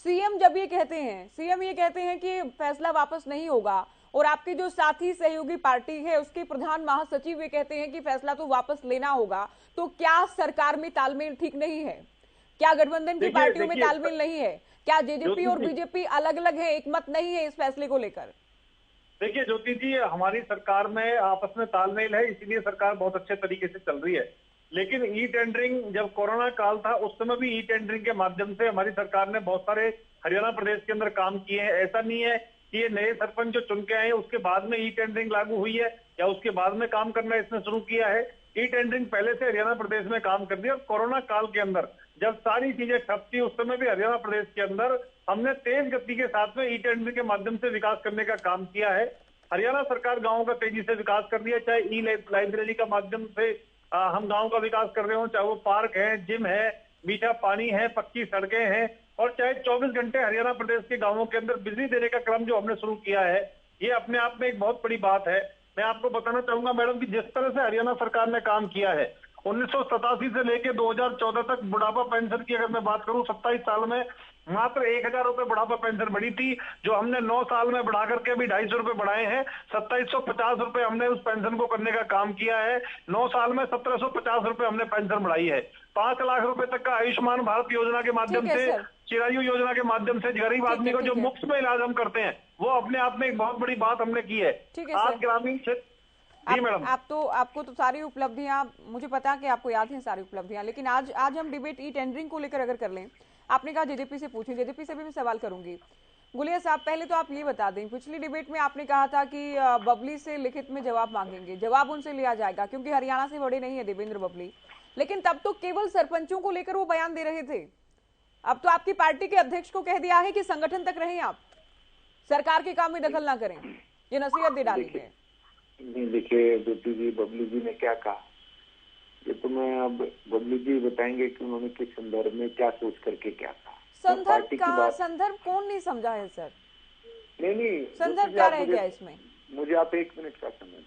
सीएम जब ये कहते हैं कि फैसला वापस नहीं होगा और आपकी जो साथी सहयोगी पार्टी है उसके प्रधान महासचिव ये कहते हैं कि फैसला तो वापस लेना होगा, तो क्या सरकार में तालमेल ठीक नहीं है? क्या गठबंधन की पार्टियों में तालमेल नहीं है? क्या जेजेपी और बीजेपी अलग अलग है, एक मत नहीं है इस फैसले को लेकर? देखिए ज्योति जी, हमारी सरकार में आपस में तालमेल है, इसीलिए सरकार बहुत अच्छे तरीके से चल रही है। लेकिन ई टेंडरिंग जब कोरोना काल था उस समय भी ई टेंडरिंग के माध्यम से हमारी सरकार ने बहुत सारे हरियाणा प्रदेश के अंदर काम किए हैं। ऐसा नहीं है कि ये नए सरपंच जो चुन के आए हैं उसके बाद में ई टेंडरिंग लागू हुई है या उसके बाद में काम करना इसने शुरू किया है। ई टेंडरिंग पहले से हरियाणा प्रदेश में काम कर दिया और कोरोना काल के अंदर जब सारी चीजें ठप थी उस समय भी हरियाणा प्रदेश के अंदर हमने तेज गति के साथ में ई टेंडरिंग के माध्यम से विकास करने का काम किया है। हरियाणा सरकार गाँव का तेजी से विकास कर दिया, चाहे ई लाइब्रेरी का माध्यम से हम गांव का विकास कर रहे हो, चाहे वो पार्क है, जिम है, मीठा पानी है, पक्की सड़कें हैं और चाहे 24 घंटे हरियाणा प्रदेश के गांवों के अंदर बिजली देने का क्रम जो हमने शुरू किया है, ये अपने आप में एक बहुत बड़ी बात है। मैं आपको बताना चाहूंगा मैडम कि जिस तरह से हरियाणा सरकार ने काम किया है 1987 से लेकर 2014 तक बुढ़ापा पेंशन की अगर मैं बात करूं 27 साल में मात्र 1000 रुपए बुढ़ापा पेंशन बढ़ी थी, जो हमने 9 साल में बढ़ा करके अभी 250 रुपए बढ़ाए हैं। 2750 रुपए हमने उस पेंशन को करने का काम किया है। 9 साल में 1750 रुपए हमने पेंशन बढ़ाई है। 5 लाख रुपए तक का आयुष्मान भारत योजना के माध्यम से, चिरायु योजना के माध्यम से गरीब आदमी को जो मुफ्त में इलाज हम करते हैं वो अपने आप में एक बहुत बड़ी बात हमने की है। आज ग्रामीण क्षेत्र आपको तो सारी उपलब्धियां, मुझे पता है कि आपको याद है सारी उपलब्धियां, लेकिन आज हम डिबेट ई टेंडरिंग को लेकर अगर कर लें, आपने कहा जेजेपी से पूछें, जेजेपी से भी मैं सवाल करूंगी। गुलिया साहब, पहले तो आप ये बता दें, पिछली डिबेट में आपने कहा था कि बबली से लिखित में जवाब मांगेंगे, जवाब उनसे लिया जाएगा क्योंकि हरियाणा से बड़े नहीं है देवेंद्र बबली, लेकिन तब तो केवल सरपंचों को लेकर वो बयान दे रहे थे। अब तो आपकी पार्टी के अध्यक्ष को कह दिया है कि संगठन तक रहें, आप सरकार के काम में दखल ना करें, ये नसीहत दे डाली है। नहीं देखिए ज्योति जी, बबली जी ने क्या कहा ये तो मैं अब बबली जी बताएंगे कि उन्होंने किस संदर्भ में क्या सोच करके क्या कहा। संदर्भ कौन नहीं समझा है सर? नहीं संदर्भ क्या रह गया इसमें? मुझे आप 1 मिनट का समय,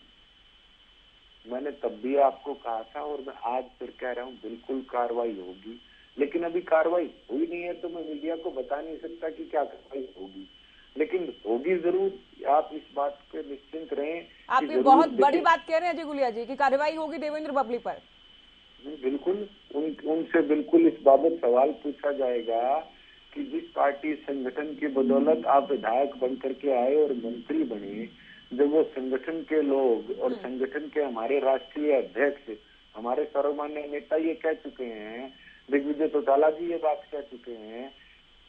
मैंने तब भी आपको कहा था और मैं आज फिर कह रहा हूँ बिल्कुल कार्रवाई होगी, लेकिन अभी कार्रवाई हुई नहीं है तो मैं मीडिया को बता नहीं सकता कि क्या कार्रवाई होगी, लेकिन होगी जरूर। आप इस बात पे निश्चिंत रहें। आप ये बहुत बड़ी बात कह रहे हैं अजय गुलिया जी कि कार्रवाई होगी देवेंद्र बबली पर। बिल्कुल उनसे बिल्कुल इस बाबत सवाल पूछा जाएगा कि जिस पार्टी संगठन की बदौलत आप विधायक बन करके आए और मंत्री बने, जब वो संगठन के लोग और संगठन के हमारे राष्ट्रीय अध्यक्ष, हमारे सर्वमान्य नेता ये कह चुके हैं, दिग्विजय चौटाला जी ये बात कह चुके हैं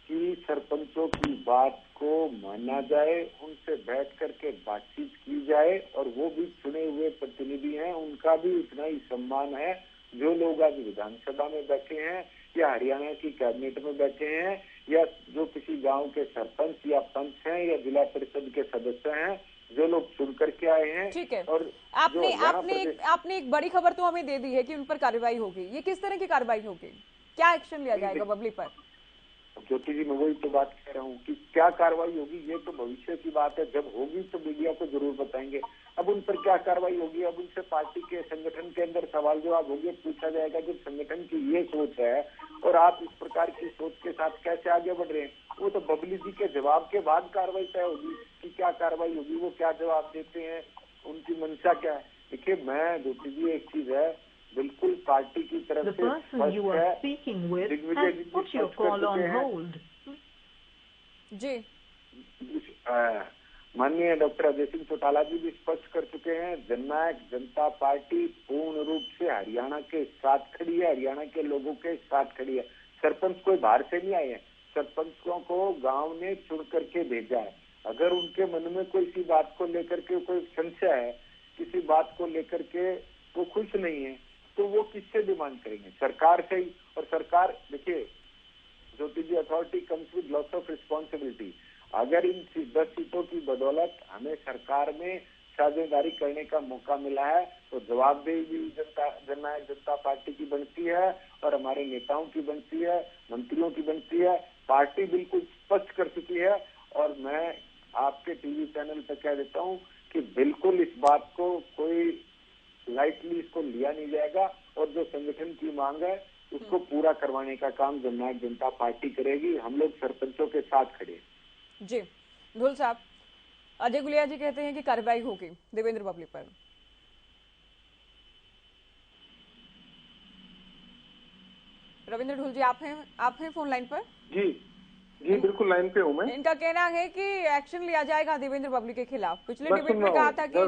कि सरपंचों की बात को माना जाए, उनसे बैठ करके बातचीत की जाए और वो भी चुने हुए प्रतिनिधि हैं, उनका भी उतना ही सम्मान है जो लोग आज विधानसभा में बैठे हैं या हरियाणा की कैबिनेट में बैठे हैं या जो किसी गांव के सरपंच या पंच हैं या जिला परिषद के सदस्य हैं, जो लोग चुन करके आए हैं। ठीक है, और आपने एक बड़ी खबर तो हमें दे दी है कि उन पर कार्रवाई होगी। ये किस तरह की कार्रवाई होगी, क्या एक्शन लिया जाएगा बबली पर? ज्योति जी, मैं वही तो बात कह रहा हूँ कि क्या कार्रवाई होगी ये तो भविष्य की बात है, जब होगी तो मीडिया को जरूर बताएंगे। अब उन पर क्या कार्रवाई होगी, अब उनसे पार्टी के संगठन के अंदर सवाल जवाब होंगे, पूछा जाएगा जब संगठन की ये सोच है और आप इस प्रकार की सोच के साथ कैसे आगे बढ़ रहे हैं, वो तो बबली जी के जवाब के बाद कार्रवाई तय होगी कि क्या कार्रवाई होगी, वो क्या जवाब देते हैं, उनकी मंशा क्या है। देखिए मैं ज्योति जी, एक चीज है बिल्कुल पार्टी की तरफ से दिग्विजय जी स्पष्ट कर चुके हैं जी, माननीय डॉक्टर अजय सिंह चौटाला जी भी स्पष्ट कर चुके हैं, जननायक जनता पार्टी पूर्ण रूप से हरियाणा के साथ खड़ी है, हरियाणा के लोगों के साथ खड़ी है। सरपंच कोई बाहर से नहीं आए हैं, सरपंचों को गांव ने चुन करके भेजा है। अगर उनके मन में कोई सी बात को लेकर के कोई संशय है, किसी बात को लेकर के वो खुश नहीं है, तो वो किससे डिमांड करेंगे, सरकार से ही। और सरकार देखिए Jyoti ji, authority comes with lots of responsibility. अगर इन 10 सीटों की बदौलत हमें सरकार में साझेदारी करने का मौका मिला है तो जवाबदेही भी जननायक जनता पार्टी की बनती है और हमारे नेताओं की बनती है, मंत्रियों की बनती है। पार्टी बिल्कुल स्पष्ट कर चुकी है और मैं आपके टीवी चैनल पर कह देता हूं कि बिल्कुल इस बात को कोई लाइटली इसको लिया नहीं जाएगा और जो संगठन की मांग है उसको पूरा करवाने का काम जननायक जनता पार्टी करेगी। हम लोग सरपंचों के साथ खड़े हैं। जी धुल साहब, अजय गुलिया जी कहते हैं कि कार्रवाई होगी देवेंद्र बबली पर। रविंद्र ढुल जी, आप हैं फोन लाइन पर? जी जी बिल्कुल लाइन पे हूँ मैं। इनका कहना है कि एक्शन लिया जाएगा देवेंद्र बबली के खिलाफ। पिछले डिबेट में कहा था कि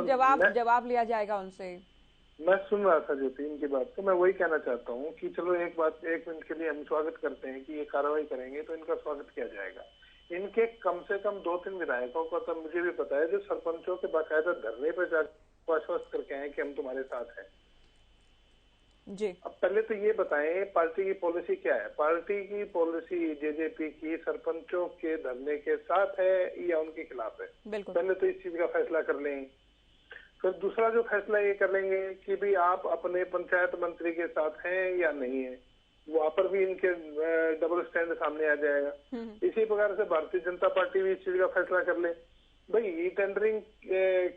जवाब लिया जाएगा उनसे। मैं सुन रहा था ज्योति इनकी बात को। मैं वही कहना चाहता हूँ कि चलो एक मिनट के लिए हम स्वागत करते हैं कि ये कार्रवाई करेंगे तो इनका स्वागत किया जाएगा। इनके कम से कम 2-3 विधायकों को तो मुझे भी पता है जो सरपंचों के बाकायदा धरने पर जाकर आश्वस्त करके आए कि हम तुम्हारे साथ हैं। जी अब पहले तो ये बताएं पार्टी की पॉलिसी क्या है। पार्टी की पॉलिसी जेजेपी की सरपंचों के धरने के साथ है या उनके खिलाफ है? पहले तो इस चीज का फैसला कर लें। फिर दूसरा जो फैसला ये कर लेंगे कि भी आप अपने पंचायत मंत्री के साथ हैं या नहीं है, वहां पर भी इनके डबल स्टैंड सामने आ जाएगा। इसी प्रकार से भारतीय जनता पार्टी भी इस चीज का फैसला कर ले। भाई ई टेंडरिंग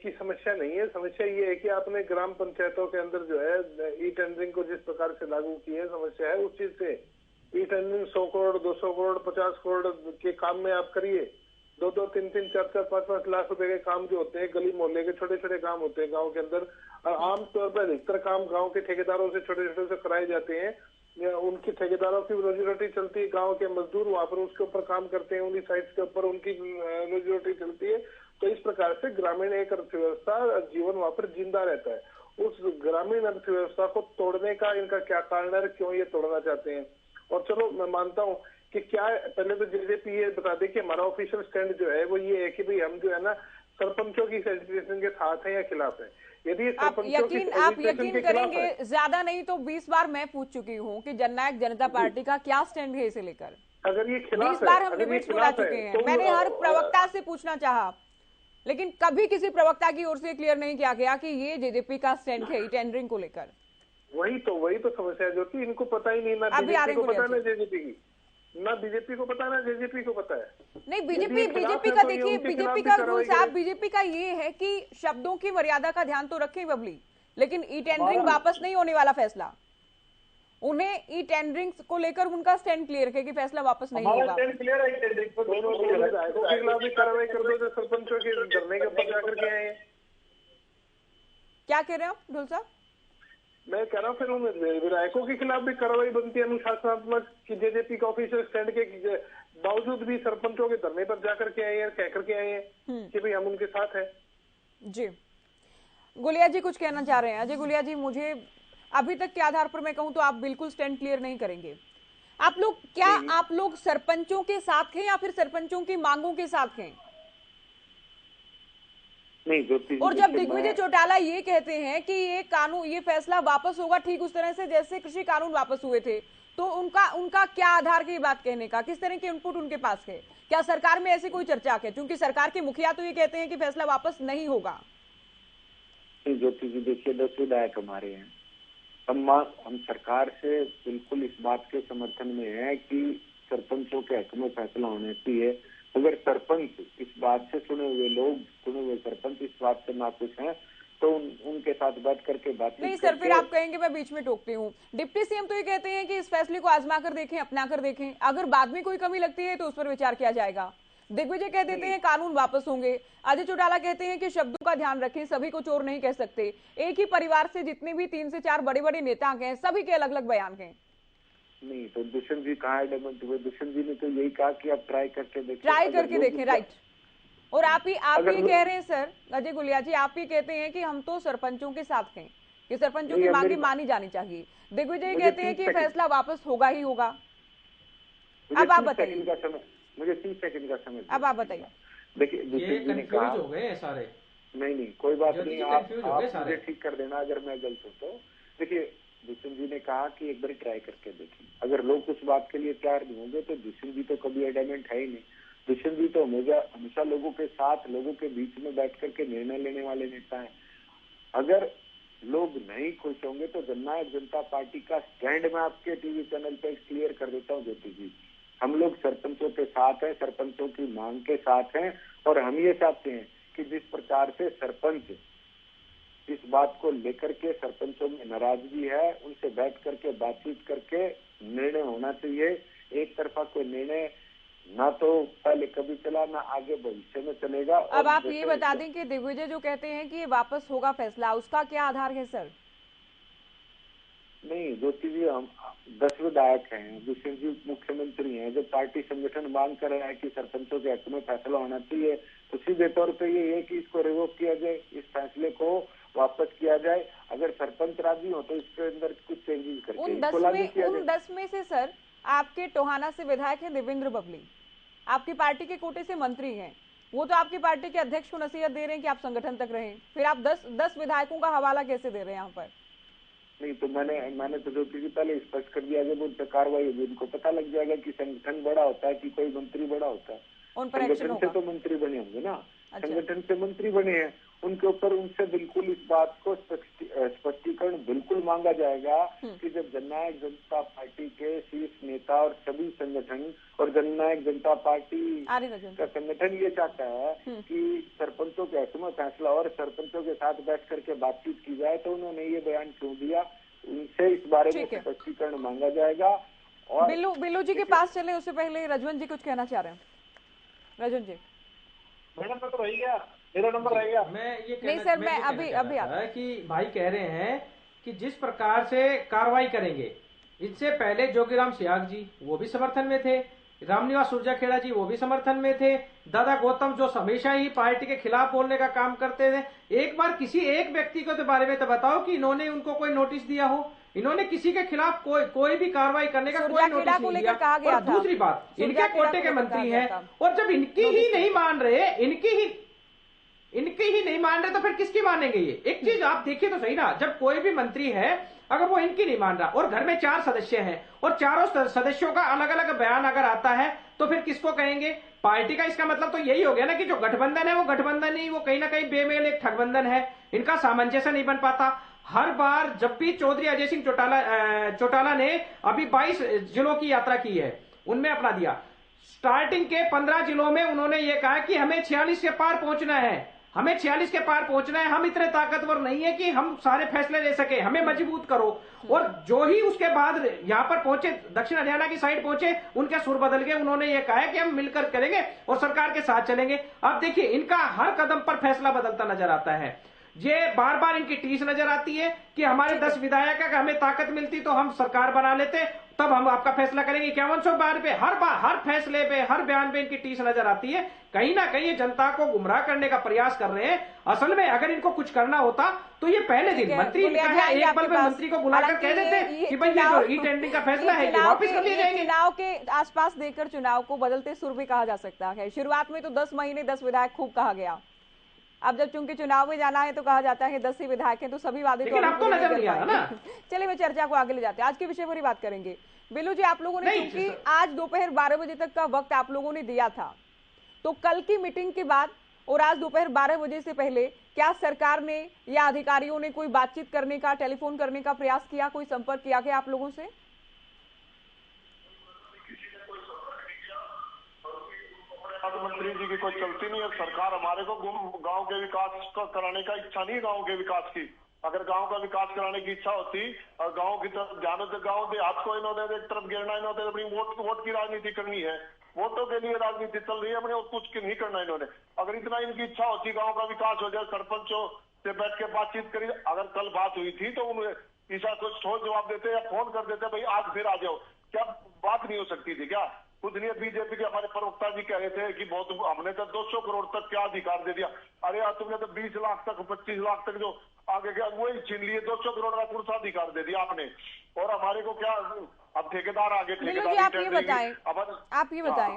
की समस्या नहीं है, समस्या ये है कि आपने ग्राम पंचायतों के अंदर जो है ई टेंडरिंग को जिस प्रकार से लागू की है, समस्या है उस चीज से। ई टेंडरिंग 100 करोड़ 200 करोड़ 50 करोड़ के काम में आप करिए। 2-2, 3-3, 4-4, 5-5 लाख रुपए के काम जो होते हैं गली मोहल्ले के छोटे छोटे काम होते हैं गाँव के अंदर, और आमतौर पर अधिकतर काम गाँव के ठेकेदारों से छोटे छोटे से कराए जाते हैं। उनकी ठेकेदारों की रोजी रोटी चलती है, गांव के मजदूर वहां पर उसके ऊपर काम करते हैं, उन्हीं साइट्स के ऊपर उनकी रोजी रोटी चलती है। तो इस प्रकार से ग्रामीण एक अर्थव्यवस्था जीवन वहां पर जिंदा रहता है। उस ग्रामीण अर्थव्यवस्था को तोड़ने का इनका क्या कारण है, क्यों ये तोड़ना चाहते हैं? और चलो मैं मानता हूँ कि क्या पहले तो जेजेपी ये बता दे कि हमारा ऑफिशियल स्टैंड जो है वो ये है कि भाई हम जो है ना सरपंचों की सेग्रीगेशन के साथ हैं या खिलाफ है। यदि आप यकीन करेंगे, ज्यादा नहीं तो 20 बार मैं पूछ चुकी हूँ कि जननायक जनता पार्टी का क्या स्टैंड है इसे लेकर। अगर ये खिलाफ 20 बार हम डिबेट्स बुला चुके हैं। मैंने हर प्रवक्ता से पूछना चाहा, लेकिन कभी किसी प्रवक्ता की ओर से क्लियर नहीं किया गया कि ये जेजेपी का स्टैंड है टेंडरिंग को लेकर। वही तो समस्या है जो कि इनको पता ही नहीं, ना बीजेपी को पता है ना जेजेपी की, ना बीजेपी को पता है ना जेजेपी को पता है। नहीं, बीजेपी का देखिए, बीजेपी का रूल साहब, बीजेपी का ये है कि शब्दों की मर्यादा का ध्यान तो रखें बबली, लेकिन ई टेंडरिंग वापस नहीं होने वाला फैसला। उन्हें ई टेंडरिंग को लेकर उनका स्टैंड क्लियर है कि फैसला वापस नहीं होगा। कार्रवाई कर दो जो सरपंचों के धरने के ऊपर जाकर के आए। क्या कह रहे हो ढोल साहब? मैं कह रहा हूँ फिर उन विधायकों के खिलाफ भी कार्रवाई बनती है अनुशासनात्मक कि जेजेपी का ऑफिशियल स्टैंड के बावजूद भी सरपंचों के धरने पर जाकर के आए हैं, कह करके आए हैं कि भाई हम उनके साथ हैं। जी गुलिया जी कुछ कहना चाह रहे हैं। अजय गुलिया जी, मुझे अभी तक के आधार पर मैं कहूँ तो आप बिल्कुल स्टैंड क्लियर नहीं करेंगे। आप लोग सरपंचों के साथ हैं या फिर सरपंचों की मांगों के साथ हैं? नहीं, और जब दिग्विजय चौटाला ये कहते हैं कि ये फैसला वापस होगा ठीक उस तरह से जैसे कृषि कानून वापस हुए थे, तो उनका क्या आधार की बात कहने का? किस तरह के इनपुट उनके पास है? क्या सरकार में ऐसी कोई चर्चा है? क्योंकि सरकार के मुखिया तो ये कहते हैं कि फैसला वापस नहीं होगा। ज्योति जी देखिए, 10 विधायक हमारे हैं। हम सरकार से बिल्कुल इस बात के समर्थन में है कि सरपंचों के हक में फैसला होना चाहिए। अगर सरपंच इस बात से सुने हुए सरपंच इस बात से नाखुश हैं तो उनके साथ बैठ करके बात नहीं सर, फिर आप कहेंगे मैं बीच में टोकती हूँ। डिप्टी सीएम तो ये कहते हैं कि इस फैसले को आजमा कर देखें, अपना कर देखें, अगर बाद में कोई कमी लगती है तो उस पर विचार किया जाएगा। दिग्विजय कह देते हैं कानून वापस होंगे। अजय चौटाला कहते हैं कि शब्दों का ध्यान रखें, सभी को चोर नहीं कह सकते। एक ही परिवार से जितने भी 3 से 4 बड़े बड़े नेता हैं, सभी के अलग अलग बयान हैं। नहीं तो दुष्यंत जी कहाँ एडमेंट हुए? दुष्यंत जी ने तो यही कहा कि आप ट्राई करके देखें, राइट। और आप ही कह रहे हैं सर, अजय गुलिया जी, आप ही कहते हैं कि हम तो सरपंचों के साथ हैं, कि सरपंचों की मांगे मानी जानी चाहिए। दिग्विजय कहते हैं कि फैसला वापस होगा ही होगा। अब आप बताइए, मुझे 30 सेकंड का समय। अब आप बताइए। देखिए दुष्यंत जी ने कहा हो गए सारे। नहीं कोई बात नहीं, आप मुझे ठीक कर देना अगर मैं गलत हूँ तो। देखिए दुष्यंत जी ने कहा कि एक बार ट्राई करके देखिए, अगर लोग उस बात के लिए तैयार नहीं होंगे तो दुष्यंत जी तो कभी एडमेंट है ही नहीं। दुष्यंत जी तो हमेशा लोगों के साथ, लोगों के बीच में बैठ करके निर्णय लेने वाले नेता हैं। अगर लोग नहीं खुश होंगे तो जननायक जनता पार्टी का स्टैंड मैं आपके टीवी चैनल पे क्लियर कर देता हूँ ज्योति जी। हम लोग सरपंचों के साथ हैं, सरपंचों की मांग के साथ हैं, और हम ये चाहते हैं कि जिस प्रकार से सरपंच इस बात को लेकर के सरपंचों में नाराजगी है, उनसे बैठ करके बातचीत करके निर्णय होना चाहिए। एक तरफा कोई निर्णय ना तो पहले कभी चला, ना आगे भविष्य में चलेगा। अब आप ये बता दें कि दिग्विजय जो कहते हैं कि वापस होगा फैसला, उसका क्या आधार है सर? नहीं ज्योति जी, हम 10 विधायक हैं, दुष्यंत जी मुख्यमंत्री हैं। जब पार्टी संगठन मांग कर रहा है कि सरपंचों के हक में फैसला होना चाहिए तो सीधे तौर पे ये है कि इसको रिवोक किया जाए, इस फैसले को वापस किया जाए। अगर सरपंच राजी हो तो इसके अंदर कुछ चेंजेस करके उन 10 में से सर आपके टोहाना से विधायक है देवेंद्र बबली, आपकी पार्टी के कोटे से मंत्री हैं, वो तो आपकी पार्टी के अध्यक्ष को नसीहत दे रहे हैं कि आप संगठन तक रहें, फिर आप 10 विधायकों का हवाला कैसे दे रहे हैं यहाँ पर? नहीं तो मैंने तो ज्योति जी पहले स्पष्ट कर दिया, जब उन पर कार्रवाई होगी उनको पता लग जाएगा कि संगठन बड़ा होता है कि कोई मंत्री बड़ा होता है। संगठन से तो मंत्री बने होंगे ना। अच्छा। संगठन से मंत्री बने हैं, उनके ऊपर उनसे बिल्कुल इस बात को स्पष्टीकरण बिल्कुल मांगा जाएगा कि जब जननायक जनता पार्टी के शीर्ष नेता और सभी संगठन और जननायक जनता पार्टी का संगठन ये चाहता है कि सरपंचों के हक में फैसला और सरपंचों के साथ बैठ करके बातचीत की जाए, तो उन्होंने ये बयान क्यों दिया, उनसे इस बारे में स्पष्टीकरण मांगा जाएगा। और बिल्लू जी के पास चले उससे पहले रजवन जी कुछ कहना चाह रहे हैं। रजवन जी। मेरा नंबर रह गया, मेरा नंबर रह गया। मैं ये नहीं सर, मैं अभी आता कि भाई कह रहे हैं कि जिस प्रकार से कार्रवाई करेंगे, इससे पहले जोगीराम सियाग जी वो भी समर्थन में थे, रामनिवास सुरजाखेड़ा जी वो भी समर्थन में थे, दादा गौतम जो हमेशा ही पार्टी के खिलाफ बोलने का काम करते थे। एक बार किसी एक व्यक्ति को तो बारे में तो बताओ कि इन्होंने उनको कोई नोटिस दिया हो, इन्होंने किसी के खिलाफ कोई भी कार्रवाई करने का कोई नोटिस नहीं दिया। और दूसरी बात, इनके कोटे के मंत्री हैं, और जब इनकी ही नहीं मान रहे, इनकी ही नहीं मान रहे तो फिर किसकी मानेंगे? ये एक चीज आप देखिए तो सही ना, जब कोई भी मंत्री है अगर वो इनकी नहीं मान रहा और घर में 4 सदस्य हैं और चारों सदस्यों का अलग अलग बयान अगर आता है तो फिर किसको कहेंगे? पार्टी का। इसका मतलब तो यही हो गया ना कि जो गठबंधन है वो गठबंधन नहीं, वो कहीं ना कहीं बेमेल एक ठगबंधन है, इनका सामंजस्य नहीं बन पाता। हर बार जब भी चौधरी अजय सिंह चौटाला ने अभी 22 जिलों की यात्रा की है, उनमें अपना दिया, स्टार्टिंग के 15 जिलों में उन्होंने ये कहा कि हमें 46 के पार पहुंचना है, हमें 46 के पार पहुंचना है, हम इतने ताकतवर नहीं है कि हम सारे फैसले ले सके, हमें मजबूत करो। और जो ही उसके बाद यहां पर पहुंचे, दक्षिण हरियाणा की साइड पहुंचे, उनके सुर बदल गए, उन्होंने ये कहा कि हम मिलकर करेंगे और सरकार के साथ चलेंगे। अब देखिए इनका हर कदम पर फैसला बदलता नजर आता है। ये बार बार इनकी टीस नजर आती है कि हमारे 10 विधायक है, हमें ताकत मिलती तो हम सरकार बना लेते, तब हम आपका फैसला करेंगे। 5100 बार पे हर फैसले पे, हर बयान पे इनकी टीस नजर आती है। कहीं ना कहीं ये जनता को गुमराह करने का प्रयास कर रहे हैं। असल में अगर इनको कुछ करना होता तो ये पहले दिन मंत्री इनका है, एक पल में मंत्री को बुलाकर कह देते कि भाई ये जो री-टेंडरिंग का फैसला है ये वापस कर लिए जाएंगे। चुनाव के आसपास देखकर चुनाव को बदलते सुर भी कहा जा सकता है। शुरुआत में तो 10 महीने 10 विधायक खूब कहा गया, अब जब चूंकि चुनाव में जाना है तो कहा जाता है 10 ही विधायक हैं, तो सभी वादे तो नजर नहीं आ रहा ना। चलिए मैं चर्चा को आगे ले जाते हैं, आज के विषय पर ही बात करेंगे। बिल्लू जी, आप लोगों ने चूंकि आज दोपहर 12 बजे तक का वक्त आप लोगों ने दिया था, तो कल की मीटिंग के बाद और आज दोपहर 12 बजे से पहले क्या सरकार ने या अधिकारियों ने कोई बातचीत करने का, टेलीफोन करने का प्रयास किया, कोई संपर्क किया गया आप लोगों से? मंत्री जी की कोई चलती नहीं है। सरकार हमारे को गांव के विकास को कराने का इच्छा नहीं है। गांव के विकास की, अगर गांव का विकास कराने की इच्छा होती और गांव की तरफ ध्यान होते, गांव देहात को इन्होंने एक तरफ गिरना, इन्होंने अपनी वोट की राजनीति करनी है, वोटों के लिए राजनीति चल रही है अपने, और कुछ नहीं करना इन्होंने। अगर इतना इनकी इच्छा होती गाँव का विकास हो जाए, सरपंचों से बैठ के बातचीत करी, अगर कल बात हुई थी तो उन्हें ईसा कुछ ठोस जवाब देते या फोन कर देते, भाई आज फिर आ जाओ, क्या बात नहीं हो सकती थी क्या? खुद नहीं, बीजेपी के हमारे प्रवक्ता जी कह रहे थे कि बहुत हमने तो 200 करोड़ तक क्या अधिकार दे दिया। अरे यार तुमने तो 20 लाख तक 25 लाख तक जो आगे गया वही छीन लिए, 200 करोड़ का कौन सा अधिकार दे दिया आपने? और हमारे को क्या अब ठेकेदार आगे ठेकेदार आप ये बताएं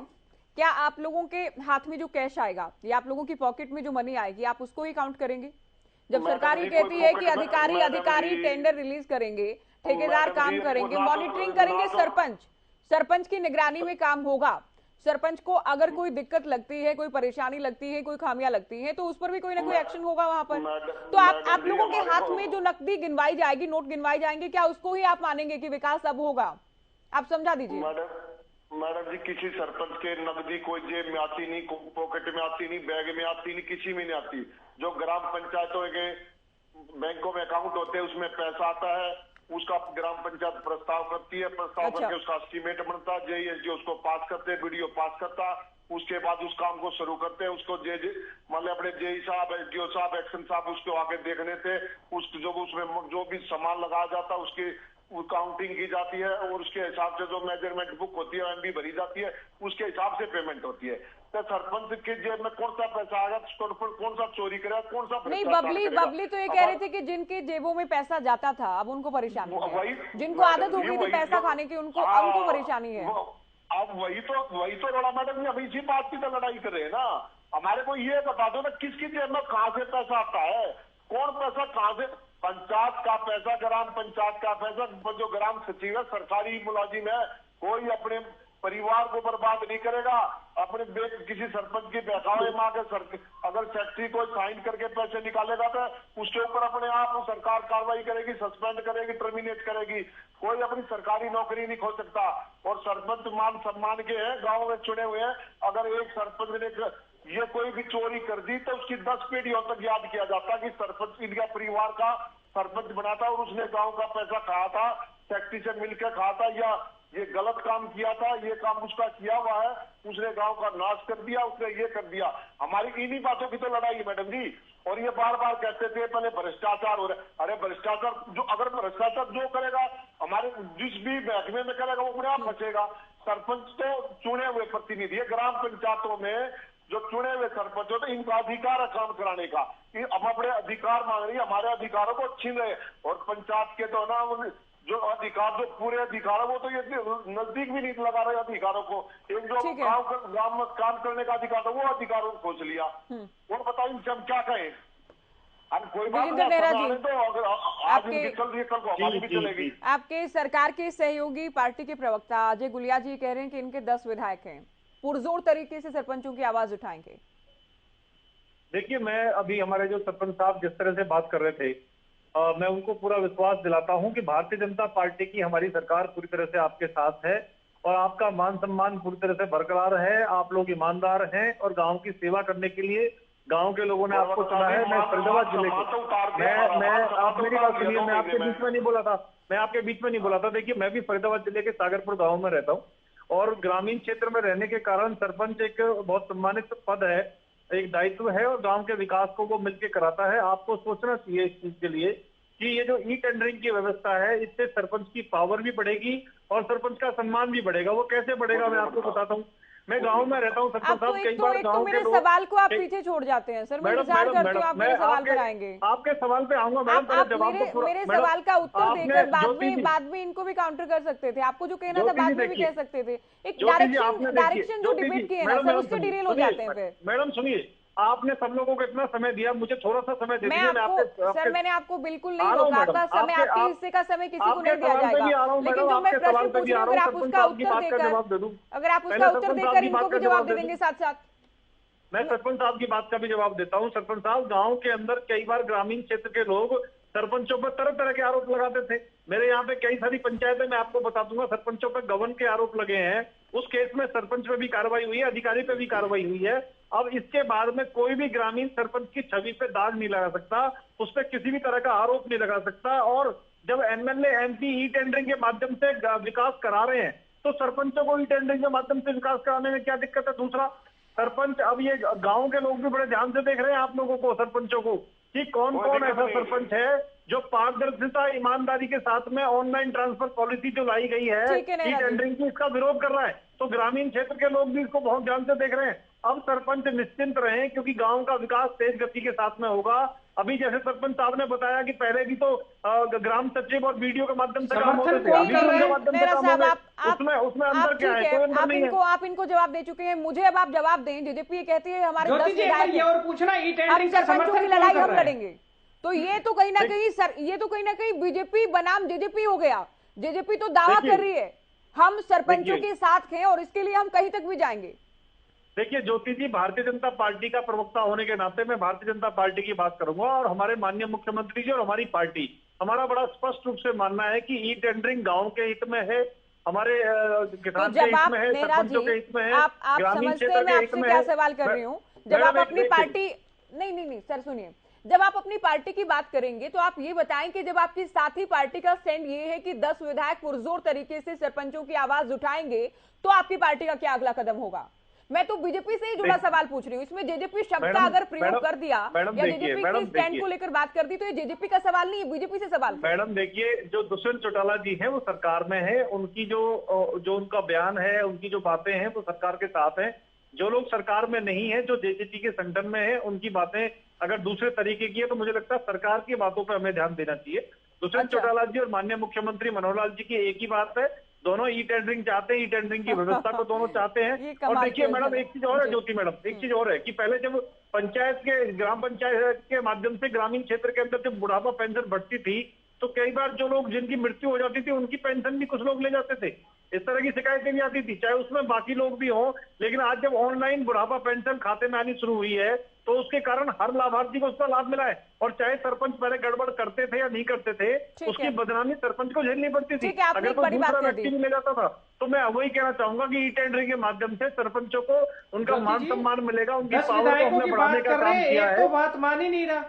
क्या आप लोगों के हाथ में जो कैश आएगा या आप लोगों की पॉकेट में जो मनी आएगी आप उसको ही काउंट करेंगे? जब सरकार ही कहती है कि अधिकारी टेंडर रिलीज करेंगे, ठेकेदार काम करेंगे, मॉनिटरिंग करेंगे, सरपंच की निगरानी में काम होगा, सरपंच को अगर कोई दिक्कत लगती है, कोई परेशानी लगती है, कोई खामियां लगती है तो उस पर भी कोई ना कोई एक्शन होगा वहां पर। तो आप लोगों के हाथ में जो नकदी गिनवाई जाएगी, नोट गिनवाई जाएंगे, क्या उसको ही आप मानेंगे कि विकास अब होगा? आप समझा दीजिए। मैडम जी, किसी सरपंच के नकदी कोई जेब में आती नहीं, पॉकेट में आती नहीं, बैग में आती नहीं, किसी में नहीं आती। जो ग्राम पंचायतों के बैंकों में अकाउंट होते हैं उसमें पैसा आता है, उसका ग्राम पंचायत प्रस्ताव करती है, प्रस्ताव करके उसका एस्टीमेट बनता, जेईएसडी उसको पास करते, बीडीओ पास करता, उसके बाद उस काम को शुरू करते हैं। उसको मतलब अपने जेई साहब, एसडीओ साहब, एक्शन साहब उसको आगे देखने थे, उस जो उसमें जो भी सामान लगाया जाता है उसकी काउंटिंग की जाती है और उसके हिसाब से जो मेजरमेंट बुक होती है एमबी भरी जाती है, उसके हिसाब से पेमेंट होती है। तो सरपंच के जेब में कौन सा पैसा आएगा, कौन सा चोरी करेगा, कौन सा नहीं? बबली तो ये कह रहे थे कि जिनके जेबों में पैसा जाता था अब उनको परेशानी है, जिनको आदत हो गई थी पैसा खाने की उनको परेशानी है। अब वही तो रोड़ा मैडम जी, हम इसी बात की तो लड़ाई कर रहे हैं ना। हमारे को ये बता दो ना किसकी जेब में कहाँ से पैसा आता है, कौन पैसा कहाँ से? पंचायत का पैसा, ग्राम पंचायत का पैसा, जो ग्राम सचिव है सरकारी मुलाजिम है, कोई अपने परिवार को बर्बाद नहीं करेगा। अपने किसी सरपंच की बहकावे मां के अगर सेक्रेटरी को साइन करके पैसे निकालेगा तो उसके ऊपर अपने आप सरकार कार्रवाई करेगी, सस्पेंड करेगी, टर्मिनेट करेगी। कोई अपनी सरकारी नौकरी नहीं खो सकता। और सरपंच मान सम्मान के हैं, गाँव में चुने हुए हैं। अगर एक सरपंच ने ये कोई भी चोरी कर दी तो उसकी 10 पीढ़ियों तक याद किया जाता कि सरपंच इनका परिवार का सरपंच बना था और उसने गांव का पैसा खाया था, सेक्रेटरी से मिलकर खाया था, या ये गलत काम किया था, ये काम उसका किया हुआ है, उसने गांव का नाश कर दिया, उसने ये कर दिया। हमारी इन्हीं बातों की तो लड़ाई है मैडम जी। और ये बार बार कहते थे पहले भ्रष्टाचार हो रहा है। अरे भ्रष्टाचार जो, अगर भ्रष्टाचार जो करेगा हमारे जिस भी महकमे में करेगा वो अपने आप बचेगा। सरपंच तो चुने हुए प्रतिनिधि है, ग्राम पंचायतों में जो चुने हुए सरपंच हो तो इनका अधिकार है काम कराने का। हम अपने अधिकार मांग रही है, हमारे अधिकारों को छीन रहे। और पंचायत के तो ना जो अधिकार, जो पूरे अधिकार है वो तो ये नजदीक भी नहीं लगा रहे अधिकारों को। एक जो गांव में काम करने का अधिकार था वो अधिकारों को खोज लिया। और बताइए हम क्या कहें? हम कोई बात नहीं तो अगर आज इनकी चल रही है कल को हमारी भी चलेगी। आपके सरकार के सहयोगी पार्टी के प्रवक्ता अजय गुलिया जी कह रहे हैं कि इनके 10 विधायक हैं, पुरजोर तरीके से सरपंचों की आवाज उठाएंगे। देखिए, मैं अभी हमारे जो सरपंच साहब जिस तरह से बात कर रहे थे, मैं उनको पूरा विश्वास दिलाता हूं कि भारतीय जनता पार्टी की हमारी सरकार पूरी तरह से आपके साथ है और आपका मान सम्मान पूरी तरह से बरकरार है। आप लोग ईमानदार हैं और गांव की सेवा करने के लिए गांव के लोगों ने आपको चुना है। मैं फरीदाबाद जिले के मैं आप मेरी बात सुनिए, मैं आपके बीच में नहीं बोला था। देखिए, मैं भी फरीदाबाद जिले के सागरपुर गाँव में रहता हूँ और ग्रामीण क्षेत्र में रहने के कारण सरपंच एक बहुत सम्मानित पद है, एक दायित्व है और गांव के विकास को वो मिलकर कराता है। आपको सोचना चाहिए इस चीज के लिए कि ये जो ई टेंडरिंग की व्यवस्था है इससे सरपंच की पावर भी बढ़ेगी और सरपंच का सम्मान भी बढ़ेगा। वो कैसे बढ़ेगा मैं आपको बताता हूँ। मैं गांव में रहता हूँ सरपंच साहब, कई बार गांव के लोग सवाल को आप पीछे छोड़ जाते हैं। सर मैं इंतजार करती हूँ आप मेरे सवाल पर आएंगे। आपके सवाल पे आऊंगा मैडम, पहले जवाब तो पूरा। मेरे सवाल का उत्तर देकर बाद में इनको भी काउंटर कर सकते थे। आपको जो कहना था बाद में भी कह सकते थे। एक डायरेक्शन जो डिबेट की है ना सर, उससे डिरेल हो जाते हैं फिर। मैडम सुनिए, आपने सब लोगों को इतना समय दिया, मुझे थोड़ा सा समय दे दीजिए। सर मैंने आपको बिल्कुल नहीं रोका था। समय आपके हिस्से का समय किसी को नहीं दिया जाएगा, लेकिन जो मैं प्रश्न पूछ रही हूँ अगर आप उसका उत्तर देकर इनको भी जवाब दे देंगे साथ साथ। मैं सरपंच साहब की बात का भी जवाब देता हूँ। सरपंच साहब, गाँव के अंदर कई बार ग्रामीण क्षेत्र के लोग सरपंचों पर तरह तरह के आरोप लगाते थे। मेरे यहाँ पे कई सारी पंचायतें मैं आपको बता दूंगा सरपंचों पर गबन के आरोप लगे हैं। उस केस में सरपंच पे भी कार्रवाई हुई है, अधिकारी पे भी कार्रवाई हुई है। अब इसके बाद में कोई भी ग्रामीण सरपंच की छवि पे दाग नहीं लगा सकता, उस पर किसी भी तरह का आरोप नहीं लगा सकता। और जब एमएलए एमपी ई टेंडरिंग के माध्यम से विकास करा रहे हैं तो सरपंचों को ई टेंडरिंग के माध्यम से विकास कराने में क्या दिक्कत है। दूसरा, सरपंच, अब ये गांव के लोग भी बड़े ध्यान से देख रहे हैं आप लोगों को, सरपंचों को, कि कौन कौन ऐसा सरपंच है जो पारदर्शिता ईमानदारी के साथ में ऑनलाइन ट्रांसफर पॉलिसी जो लाई गई है ई टेंडरिंग की, इसका विरोध कर रहा है। तो ग्रामीण क्षेत्र के लोग भी इसको बहुत ध्यान से देख रहे हैं। अब सरपंच निश्चिंत रहें क्योंकि गांव का विकास तेज गति के साथ में होगा। अभी जैसे सरपंच साहब ने बताया कि पहले भी तो ग्राम सचिव और बीडीओ के माध्यम से काम होते थे, उसमें अंतर क्या है? कोई अंतर नहीं है। आप इनको जवाब दे चुके हैं, मुझे अब आप जवाब दें। जेजेपी ये कहती है हमारे 10 विधायक और पूछना सरपंचों की लड़ाई हम लड़ेंगे, तो ये तो कहीं ना कहीं बीजेपी बनाम जेजेपी हो गया। जेजेपी तो दावा कर रही है हम सरपंचों के साथ हैं और इसके लिए हम कहीं तक भी जाएंगे। देखिए ज्योति जी, भारतीय जनता पार्टी का प्रवक्ता होने के नाते मैं भारतीय जनता पार्टी की बात करूंगा और हमारे माननीय मुख्यमंत्री जी और हमारी पार्टी, हमारा बड़ा स्पष्ट रूप से मानना है कि ई टेंडरिंग गांव के हित में है, हमारे किसान के हित में है, सरपंचों के हित में है, ग्रामीण क्षेत्र के हित में है। क्या सवाल कर रही हूँ, जब आप अपनी पार्टी नहीं सर सुनिए, जब आप अपनी पार्टी की बात करेंगे तो आप ये बताएं कि जब आपकी साथी पार्टी का स्टैंड ये है कि 10 विधायक पुरजोर तरीके से सरपंचों की आवाज उठाएंगे तो आपकी पार्टी का क्या अगला कदम होगा। मैं तो बीजेपी से ही जुड़ा सवाल पूछ रही हूँ। इसमें जेजेपी शब्द का अगर प्रयोग कर दिया या जेजेपी के स्टैंड को लेकर बात कर दी तो ये जेजेपी का सवाल नहीं है, बीजेपी से सवाल। मैडम देखिए, जो दुष्यंत चौटाला जी हैं वो सरकार में है, उनकी जो उनका बयान है, उनकी जो बातें हैं वो सरकार के साथ हैं। जो लोग सरकार में नहीं है, जो जेजेपी के संगठन में है, उनकी बातें अगर दूसरे तरीके की है तो मुझे लगता है सरकार की बातों पर हमें ध्यान देना चाहिए। दुष्यंत चौटाला जी और माननीय मुख्यमंत्री मनोहर लाल जी की एक ही बात है, दोनों ई टेंडरिंग चाहते हैं, ई टेंडरिंग की व्यवस्था को दोनों चाहते हैं। और देखिए मैडम, एक चीज और है ज्योति मैडम, एक चीज और है कि पहले जब पंचायत के ग्राम पंचायत के माध्यम से ग्रामीण क्षेत्र के अंदर जब बुढ़ापा पेंशन बढ़ती थी तो कई बार जो लोग जिनकी मृत्यु हो जाती थी उनकी पेंशन भी कुछ लोग ले जाते थे। इस तरह की शिकायतें भी आती थी, चाहे उसमें बाकी लोग भी हों। लेकिन आज जब ऑनलाइन बुढ़ापा पेंशन खाते में आनी शुरू हुई है तो उसके कारण हर लाभार्थी को उसका लाभ मिला है। और चाहे सरपंच पहले गड़बड़ करते थे या नहीं करते थे, उसकी बदनामी सरपंच को झेलनी पड़ती थी। अगर कोई दूसरा व्यक्ति भी ले जाता था तो मैं वही कहना चाहूंगा कि ई टेंडरिंग के माध्यम से सरपंचों को उनका मान सम्मान मिलेगा, उनकी पावर को हमने बढ़ाने का काम किया है। तो बात मान ही नहीं रहा।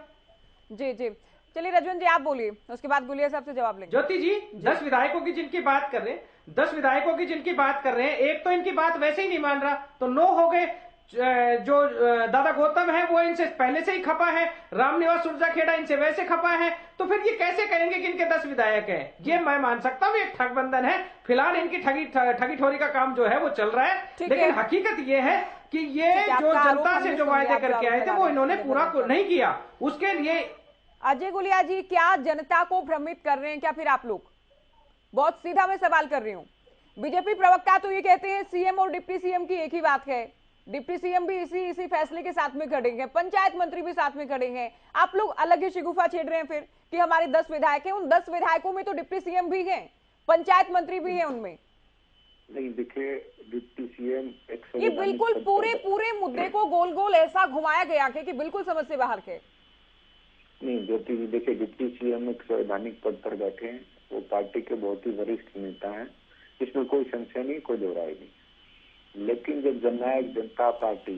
जी चलिए रजवन जी आप बोलिए, उसके बाद गुलिया साहब से जवाब लेंगे। ज्योति जी, 10 विधायकों की जिनकी बात कर रहे हैं, 10 विधायकों की जिनकी बात कर रहे हैं, एक तो इनकी बात वैसे ही नहीं मान रहा, तो 9 हो गए। जो दादा गौतम है वो इनसे पहले से ही खपा है, रामनिवास सुरजाखेड़ा इनसे वैसे खपा है, तो फिर ये कैसे कहेंगे कि इनके 10 विधायक हैं। ये मैं मान सकता हूँ एक ठगबंधन है, फिलहाल इनकी ठगी ठोरी का काम जो है वो चल रहा है। लेकिन हकीकत ये है कि ये जो जनता से जो वायदे करके आए थे वो इन्होंने पूरा नहीं किया। उसके लिए अजय गुलिया जी, क्या जनता को भ्रमित कर रहे हैं क्या फिर आप लोग? बहुत सीधा मैं सवाल कर रही हूँ। बीजेपी प्रवक्ता तो ये कहते हैं सीएम और डिप्टी सीएम की एक ही बात है, डिप्टी सीएम भी इसी फैसले के साथ में खड़े हैं, पंचायत मंत्री भी साथ में खड़े हैं। आप लोग अलग ही शिगुफा छेड़ रहे हैं फिर कि हमारे 10 विधायक हैं। उन 10 विधायकों में तो डिप्टी सीएम भी हैं, पंचायत मंत्री भी हैं उनमें। नहीं देखिए, डिप्टी सीएम ये बिल्कुल पूरे मुद्दे को गोल गोल ऐसा घुमाया गया कि बिल्कुल समझ से बाहर के। नहीं ज्योति जी, देखिए डिप्टी सीएम एक संवैधानिक पद पर बैठे हैं, वो पार्टी के बहुत ही वरिष्ठ नेता हैं, इसमें कोई संशय नहीं, कोई दोहराई नहीं। लेकिन जब जननायक जनता पार्टी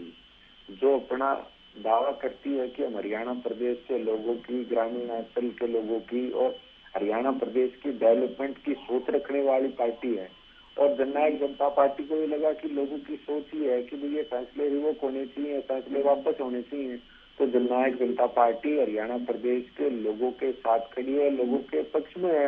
जो अपना दावा करती है कि हम हरियाणा प्रदेश के लोगों की, ग्रामीण अंचल के लोगों की और हरियाणा प्रदेश की डेवलपमेंट की सोच रखने वाली पार्टी है, और जननायक जनता पार्टी को ये लगा कि लोगों की सोच ही है कि ये फैसले रिवोक होने चाहिए, फैसले वापस होने चाहिए, तो जननायक जनता पार्टी हरियाणा प्रदेश के लोगों के साथ खड़ी है, लोगों के पक्ष में है।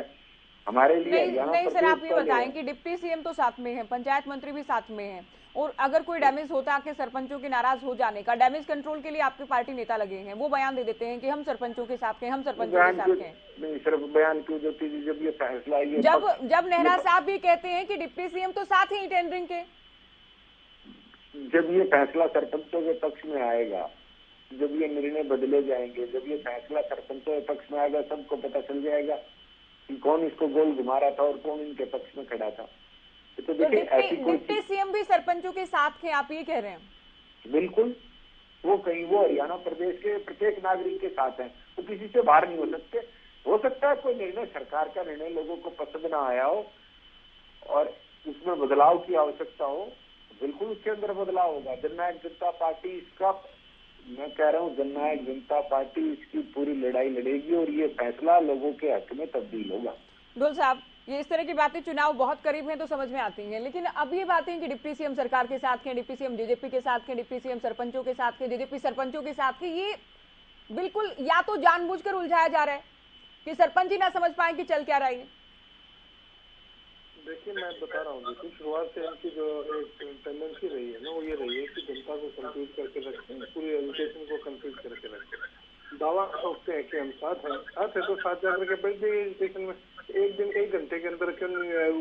हमारे लिए नहीं सर, आप ये बताएं कि डिप्टी सीएम तो साथ में है, पंचायत मंत्री भी साथ में है, और अगर कोई डैमेज होता है सरपंचों के नाराज हो जाने का, डैमेज कंट्रोल के लिए आपके पार्टी नेता लगे हैं, वो बयान दे देते हैं कि हम सरपंचों के साथ हैं, हम सरपंचों के साथ हैं। नहीं सिर्फ बयान क्यों देती थी, जब ये फैसला जब नेहरा साहब भी कहते हैं कि डिप्टी सीएम तो साथ ही टेंडरिंग के, जब ये फैसला सरपंचों के पक्ष में आएगा, जब ये निर्णय बदले जाएंगे, जब ये फैसला सरपंचों के पक्ष में आएगा, सबको पता चल जाएगा कि कौन इसको गोल घुमा रहा था और कौन इनके पक्ष में खड़ा था। तो देखिए ऐसी डिप्टी सीएम भी सरपंचों के साथ हैं, आप ये कह रहे हैं? बिल्कुल, वो हरियाणा प्रदेश के प्रत्येक नागरिक के साथ हैं, वो किसी से बाहर नहीं हो सकते। हो सकता है कोई निर्णय, सरकार का निर्णय लोगों को पसंद ना आया हो और उसमें बदलाव की आवश्यकता हो, बिल्कुल उसके अंदर बदलाव होगा। जननायक जनता पार्टी इसका, मैं कह रहा हूँ, जननायक जनता पार्टी इसकी पूरी लड़ाई लड़ेगी और ये फैसला लोगों के हक में तब्दील होगा। ढोल साहब, ये इस तरह की बातें चुनाव बहुत करीब हैं तो समझ में आती हैं, लेकिन अब ये बातें कि डिप्टी सीएम सरकार के साथ के, डिप्टी सीएम जेजेपी के साथ के, डिप्टी सीएम सरपंचों के साथ के, जेजेपी सरपंचों के साथ के, ये बिल्कुल या तो जानबूझकर उलझाया जा रहा है कि सरपंच ही ना समझ पाए कि चल क्या रहा है। देखिए, मैं बता रहा हूँ, देखिए शुरुआत से इनकी जो एक टेंडेंसी रही है ना, वो ये रही है कि जनता को कंफ्यूज करके रखते हैं, पूरी एजुकेशन को कंफ्यूज करके रखते हैं। दावा सोचते हैं कि हम साथ हैं तो साथ जाकर के बैठ जाइए एजुकेशन में, एक दिन 1 घंटे के अंदर क्यों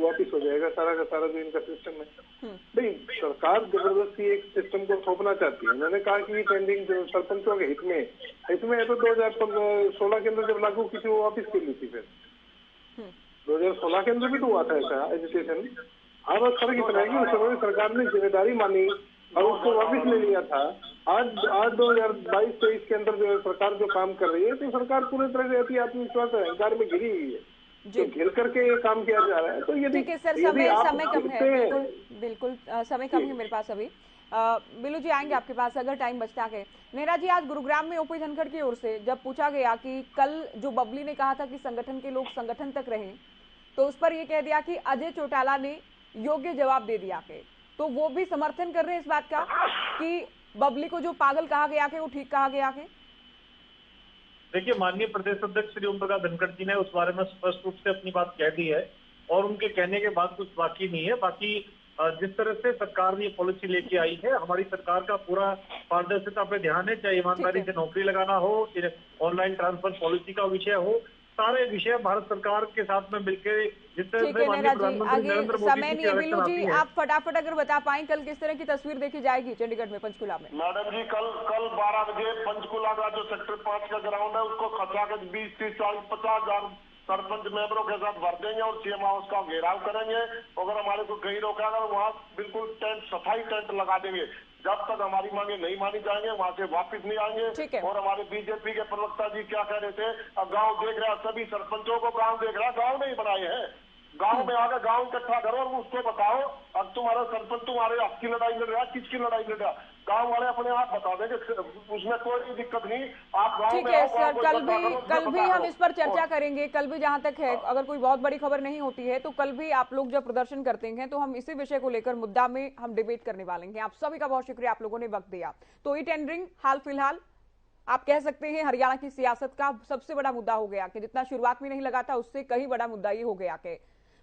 वापिस हो जाएगा सारा का सारा जो इनका सिस्टम है। नहीं, सरकार जबरदस्ती एक सिस्टम को थोपना चाहती है। मैंने कहा कि ये ट्रेंडिंग जो सरपंचों के हित में है तो 2016 के अंदर जब लागू की थी वो वापिस कर ली थी। फिर 2016 के अंदर भी तो हुआ था ऐसा एजुकेशन। अब फर्क इतना है कि उस समय सरकार ने जिम्मेदारी मानी और उसको वापिस ले लिया था। आज 2022-23 के अंदर जो सरकार जो काम कर रही है, तो सरकार पूरी तरह से अति आत्मविश्वास और अहंकार में घिरी हुई है, तो घिर करके ये काम किया जा रहा है। तो यदि सर, समय कम है, बिल्कुल समय कम है मेरे पास अभी। बिल्लू जी आएंगे आपके पास अगर टाइम बचता है। नेहरा जी, आज गुरुग्राम में ओपी धनखड़ की ओर से जब पूछा गया कि कल जो बबली ने कहा था कि संगठन के लोग संगठन तक रहें, तो उस पर यह कह दिया कि अजय चौटाला ने योग्य जवाब दे दिया के, तो वो भी समर्थन कर रहे हैं इस बात का कि बबली को जो पागल कहा गया के वो ठीक कहा गया के। देखिए, माननीय प्रदेश अध्यक्ष श्री ओम प्रकाश धनखड़ जी ने उस बारे में स्पष्ट रूप से अपनी बात कह दी है और उनके कहने के बाद कुछ बाकी नहीं है। बाकी जिस तरह से सरकार ने ये पॉलिसी लेके आई है, हमारी सरकार का पूरा पारदर्शिता पे ध्यान है, चाहे ईमानदारी से नौकरी लगाना हो, चाहे ऑनलाइन ट्रांसफर पॉलिसी का विषय हो, सारे विषय भारत सरकार के साथ में मिलकर जिस तरह से माननीय प्रधानमंत्री नरेंद्र समय नहीं है। बिल्लू जी, आप फटाफट अगर बता पाएं कल किस तरह की तस्वीर देखी जाएगी चंडीगढ़ में, पंचकुला में। मैडम जी, कल 12 बजे पंचकुला का जो सेक्टर 5 का ग्राउंड है उसको खचा के 20, 30, 40, 50 हजार सरपंच मेंबरों के साथ भर देंगे और सीएम हाउस का घेराव करेंगे। अगर हमारे को कहीं रोका अगर वहाँ बिल्कुल टेंट, सफाई टेंट लगा देंगे। जब तक हमारी मांगे नहीं मानी जाएंगे वहाँ से वापस नहीं आएंगे। और हमारे बीजेपी के प्रवक्ता जी क्या कह रहे थे, अब गांव देख रहा, सभी सरपंचों को गांव देख रहा, गांव नहीं बनाए हैं, गांव में आकर गांव इकट्ठा करो और उसको बताओ अब तुम्हारा सरपंच तुम्हारे हक की लड़ाई लड़ रहा है, किसकी लड़ाई लड़ रहा, गांव वाले अपने आप बता देंगे, उसमें कोई दिक्कत नहीं। आप गांव ठीक है सर, कल भी हम इस पर चर्चा करेंगे। कल भी जहां तक है, अगर कोई बहुत बड़ी खबर नहीं होती है तो कल भी आप लोग जब प्रदर्शन करते हैं तो हम इसी विषय को लेकर मुद्दा में हम डिबेट करने वाले हैं। आप सभी का बहुत शुक्रिया, आप लोगों ने वक्त दिया। तो ई टेंडरिंग हाल फिलहाल आप कह सकते हैं हरियाणा की सियासत का सबसे बड़ा मुद्दा हो गया कि जितना शुरुआत में नहीं लगा था उससे कहीं बड़ा मुद्दा ये हो गया कि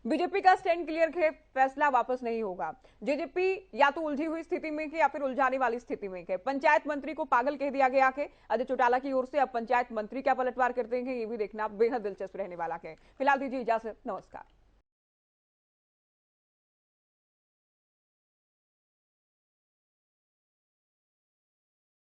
बीजेपी का स्टैंड क्लियर है, फैसला वापस नहीं होगा। जेजेपी या तो उलझी हुई स्थिति में है या फिर उलझाने वाली स्थिति में है। पंचायत मंत्री को पागल कह दिया गया है अजय चौटाला की ओर से। अब पंचायत मंत्री क्या पलटवार करते हैं ये भी देखना बेहद दिलचस्प रहने वाला है। फिलहाल दीजिए इजाजत, नमस्कार।